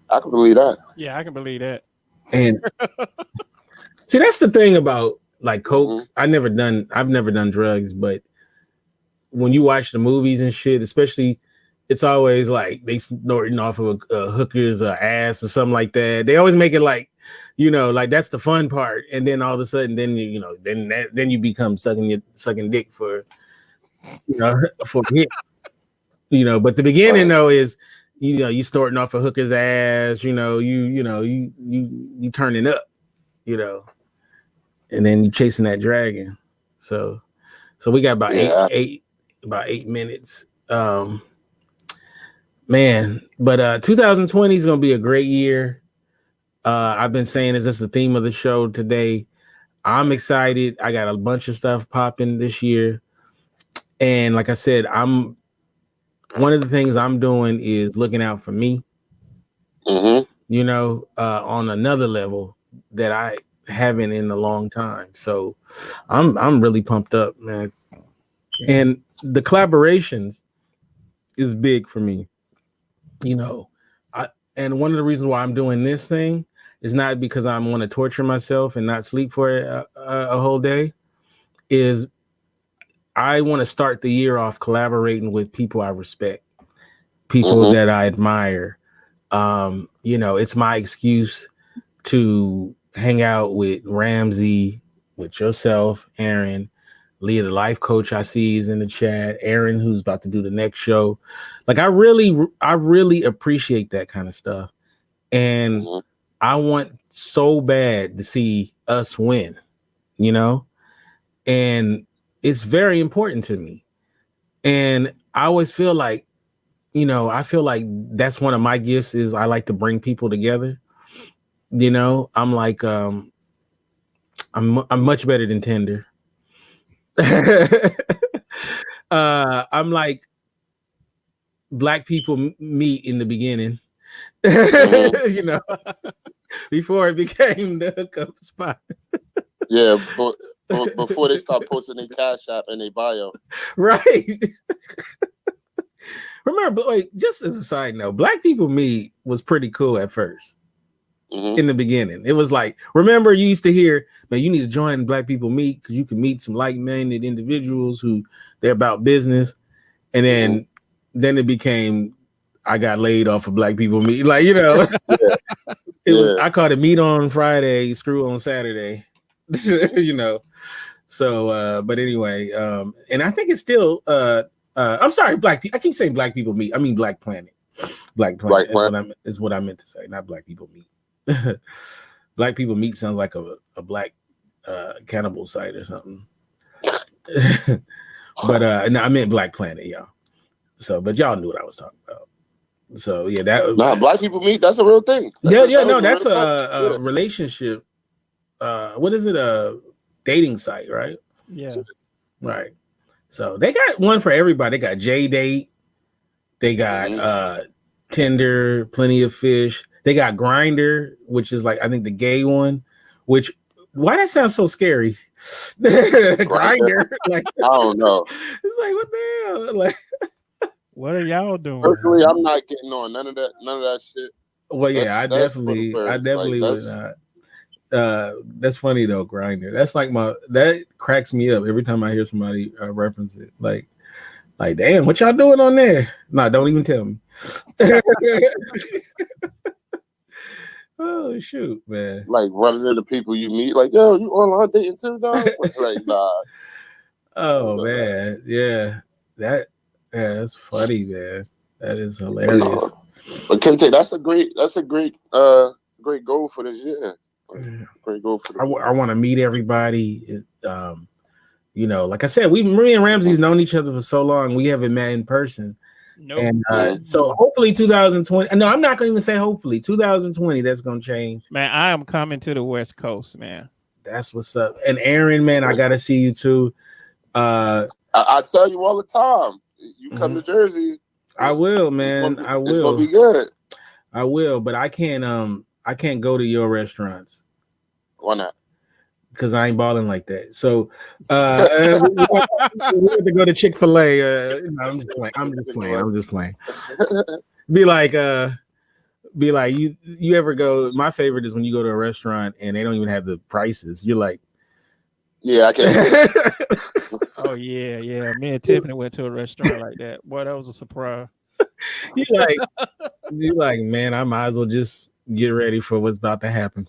I can believe that. Yeah, I can believe that. And see, that's the thing about like coke. Mm-hmm. I've never done drugs, but when you watch the movies and shit, especially, it's always like they snorting off of a hooker's ass or something like that. They always make it like, like that's the fun part, and then all of a sudden, then then you become sucking dick for, for hit. But the beginning though is, you snorting off a hooker's ass. You turning up, and then you chasing that dragon. So we got about eight minutes. Man, but 2020 is gonna be a great year. I've been saying, is this the theme of the show today? I'm excited. I got a bunch of stuff popping this year. And like I said, one of the things I'm doing is looking out for me, you know, on another level that I haven't in a long time. So I'm really pumped up, man. And the collaborations is big for me, you know. And one of the reasons why I'm doing this thing is not because I want to torture myself and not sleep for a whole day. Is I want to start the year off collaborating with people I respect, people that I admire. You know, it's my excuse to hang out with Ramsey, with yourself, Aaron, Leah, the life coach I see is in the chat, Aaron, who's about to do the next show. Like I really appreciate that kind of stuff. And I want so bad to see us win, you know? And it's very important to me. And I always feel like, you know, I feel like that's one of my gifts is I like to bring people together. You know, I'm like, I'm much better than Tinder. I'm like black people meet in the beginning, you know, before it became the hookup spot. Yeah, before they start posting their Cash App and their bio. Right. Remember, like, just as a side note, Black People Meet was pretty cool at first. In the beginning, it was like, remember, you used to hear, man, you need to join Black People Meet because you can meet some like-minded individuals who they're about business, and then it became, I got laid off of Black People Meet, like, you know, I called it meet on Friday, screw on Saturday, you know. So, but anyway, and I think it's still, I'm sorry, Black people. I keep saying Black People Meet. I mean Black Planet. Black Planet is what I meant to say, not Black People Meet. Black People Meet sounds like a black cannibal site or something. But no, I meant Black Planet, y'all. So, but y'all knew what I was talking about. So yeah, Black People Meet. That's a real thing. That's a relationship. What is it? A dating site, right? Yeah. Right. So they got one for everybody. They got J-Date. They got Tinder, Plenty of Fish. They got Grindr, which is like, I think the gay one, which, why that sounds so scary? Grindr. Like, I don't know. It's like, what the hell? Like, what are y'all doing? Personally, I'm not getting on none of that shit. Well, yeah, I definitely would not. That's funny though, Grindr. That's like that cracks me up every time I hear somebody reference it. Like, damn, what y'all doing on there? Nah, don't even tell me. Oh shoot, man! Like running into people you meet, like, yo, you online dating too, dog? Like, nah. Oh man, yeah, that's funny, man. That is hilarious. But Kinte, that's a great goal for this year. Great goal for. I want to meet everybody. You know, like I said, me and Ramsey's known each other for so long. We haven't met in person. Nope. And so hopefully 2020. No, I'm not going to even say hopefully 2020. That's going to change. Man, I am coming to the West Coast, man. That's what's up. And Aaron, man, I got to see you too. I tell you all the time. You come to Jersey. I will, man. I will. It's gonna be good. I will, but I can't go to your restaurants. Why not? Because I ain't balling like that. So we have to go to Chick-fil-A. I'm just playing. Be like you ever go? My favorite is when you go to a restaurant and they don't even have the prices. You're like, yeah, I can't. Oh yeah. Me and Tiffany went to a restaurant like that. Boy, that was a surprise. You like, man, I might as well just get ready for what's about to happen.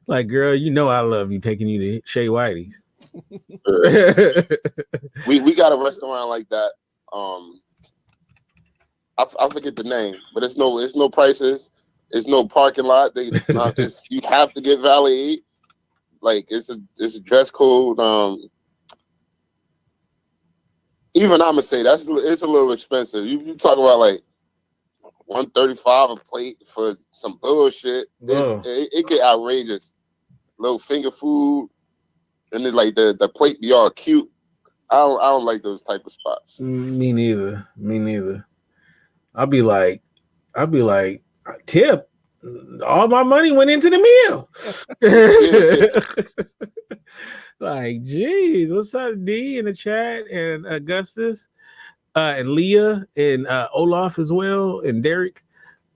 Like, girl, you know I love you, taking you to Shea Whitey's. we got a restaurant like that. I forget the name, but it's no prices. It's no parking lot. You have to get valet. Like it's a dress code. Even I'm gonna say it's a little expensive. You talk about like $135 a plate for some bullshit. It get outrageous. Little finger food, and it's like the plate be all cute. I don't like those type of spots. Me neither. I'll be like, tip. All my money went into the meal. Like, geez, what's up, D in the chat, and Augustus, and Leah, and Olaf as well, and Derek.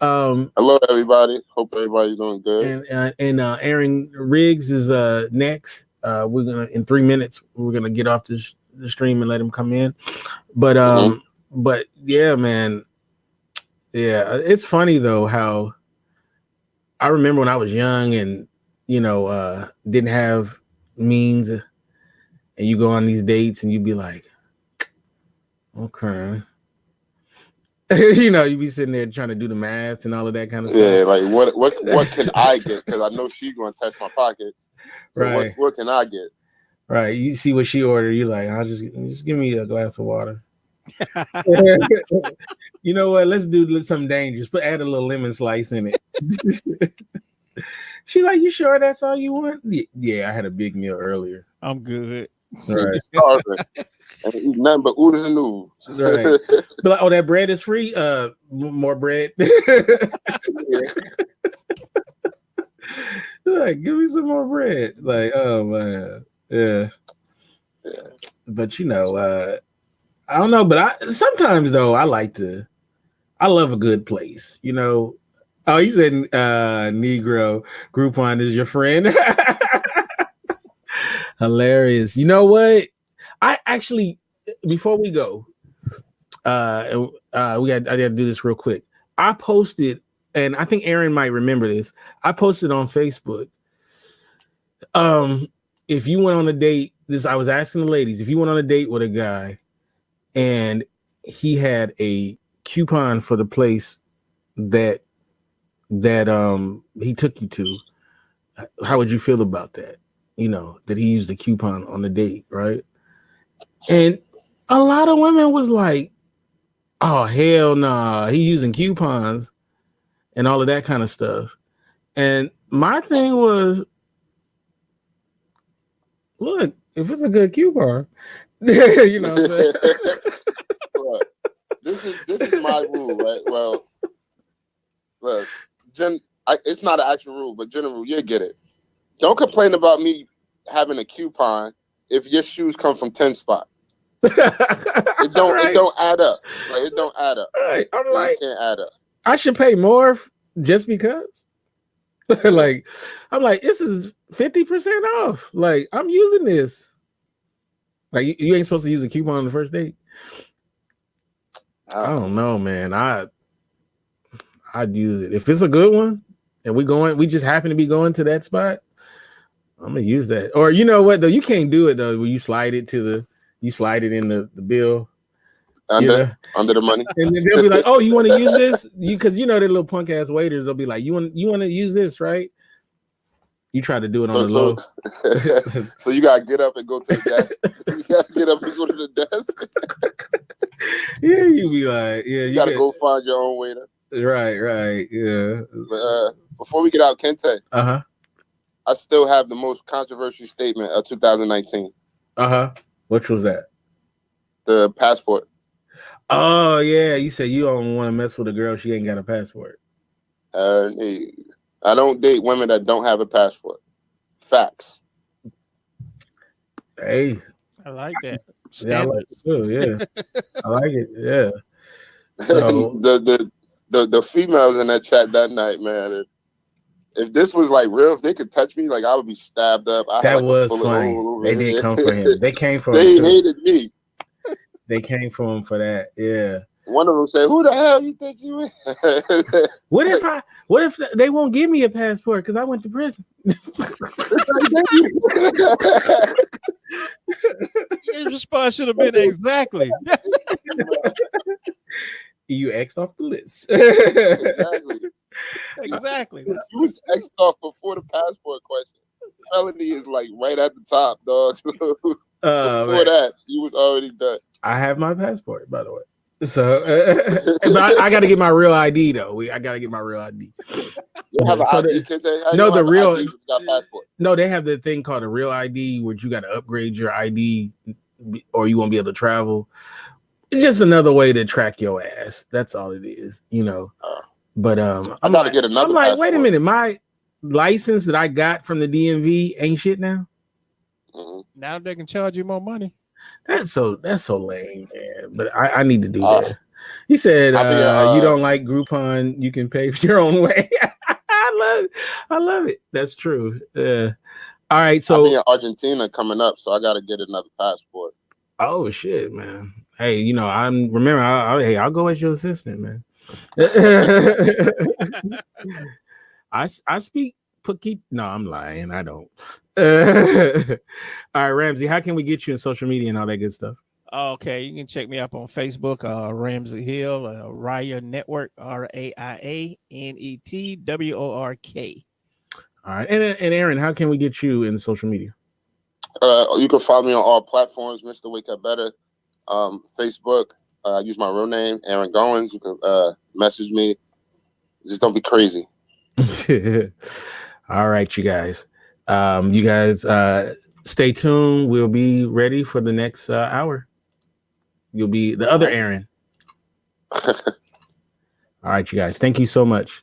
Hello, everybody. Hope everybody's doing good. And Aaron Riggs is next. We're gonna in 3 minutes. We're gonna get off the stream and let him come in. But but yeah, man. Yeah, it's funny though how I remember when I was young and didn't have means, and you go on these dates and you'd be like, okay. You'd be sitting there trying to do the math and all of that kind of stuff. Yeah, like what can I get? Because I know she's gonna test my pockets. So right. What can I get? Right. You see what she ordered, you're like, I'll just give me a glass of water. You know what? Let's do something dangerous. Add a little lemon slice in it. She like, you sure that's all you want? Yeah, I had a big meal earlier. I'm good. Right. And eat nothing but oodles and noodles. Right. But like, oh, that bread is free. More bread. Like, give me some more bread. Like, oh man, yeah. But I don't know. But sometimes though, I love a good place. Oh, you said Negro Groupon is your friend. Hilarious. You know what? I actually, before we go, I got to do this real quick. I posted, and I think Aaron might remember this. I posted on Facebook. If you went on a date, I was asking the ladies, if you went on a date with a guy and he had a coupon for the place that he took you to, how would you feel about that? That he used a coupon on the date, right? And a lot of women was like, oh, hell nah, he using coupons and all of that kind of stuff. And my thing was, look, if it's a good coupon, you know what I'm saying? Look, this is my rule, right? Well, look, it's not an actual rule, but general, you get it. Don't complain about me having a coupon if your shoes come from 10 Spot. It don't add up. Like, it don't add up. Right. I'm like, it can't add up. I should pay more just because. Like, I'm like, this is 50% off. Like, I'm using this. Like, you ain't supposed to use a coupon on the first date. I don't know, man. I'd use it if it's a good one, and we just happen to be going to that spot. I'm gonna use that. Or you know what though, you can't do it though. Where you slide it in the bill under the money, and then they'll be like, "Oh, you want to use this?" Because the little punk ass waiters, they'll be like, "You want to use this, right?" You try to do it on the low. So you gotta get up and go to the desk. You gotta get up and go to the desk. Yeah, you be like, yeah, you gotta go find your own waiter. Right, yeah. But, before we get out, Kinte. I still have the most controversial statement of 2019. Which was that? The passport. Oh yeah, you said you don't want to mess with a girl. She ain't got a passport. I don't date women that don't have a passport. Facts. Hey, I like that. Yeah, I like it too. Yeah, I like it. Yeah. So the females in that chat that night, man. If this was like real, if they could touch me, like I would be stabbed up. That was funny. They did come for him. They came for him. They hated me. They came for him for that. Yeah. One of them said, "Who the hell you think you is?" What if they won't give me a passport because I went to prison? His response should have been exactly. You X'd off the list. Exactly. He was X'd off before the passport question. Felony is like right at the top, dog. Before that, he was already done. I have my passport, by the way. So, but I got to get my real ID though. I got to get my real ID. You have an ID, Kinte? No, the real. ID, got passport. No, they have the thing called a real ID, where you got to upgrade your ID, or you won't be able to travel. It's just another way to track your ass. That's all it is, you know. But I got to get another. I'm like, passport. wait a minute, my license that I got from the DMV ain't shit now. Mm-hmm. Now they can charge you more money. That's so lame, man. But I need to do that. He said, you don't like Groupon, you can pay for your own way. I love it. That's true. All right, so I'll be in Argentina coming up, so I got to get another passport. Oh shit, man. Hey, you know, I'll go as your assistant, man. I speak Pukki. No, I'm lying. I don't. All right, Ramsey, how can we get you in social media and all that good stuff? Okay, you can check me up on Facebook, Ramsey Hill, Raya Network, RAIANETWORK. All right, and Aaron, how can we get you in social media? You can follow me on all platforms, Mr. Wake Up Better. Facebook, use my real name, Aaron Goins. You can message me. Just don't be crazy. All right, you guys. Stay tuned. We'll be ready for the next hour. You'll be the other Aaron. All right, you guys. Thank you so much.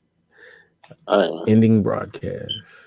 All right, man. Ending broadcast.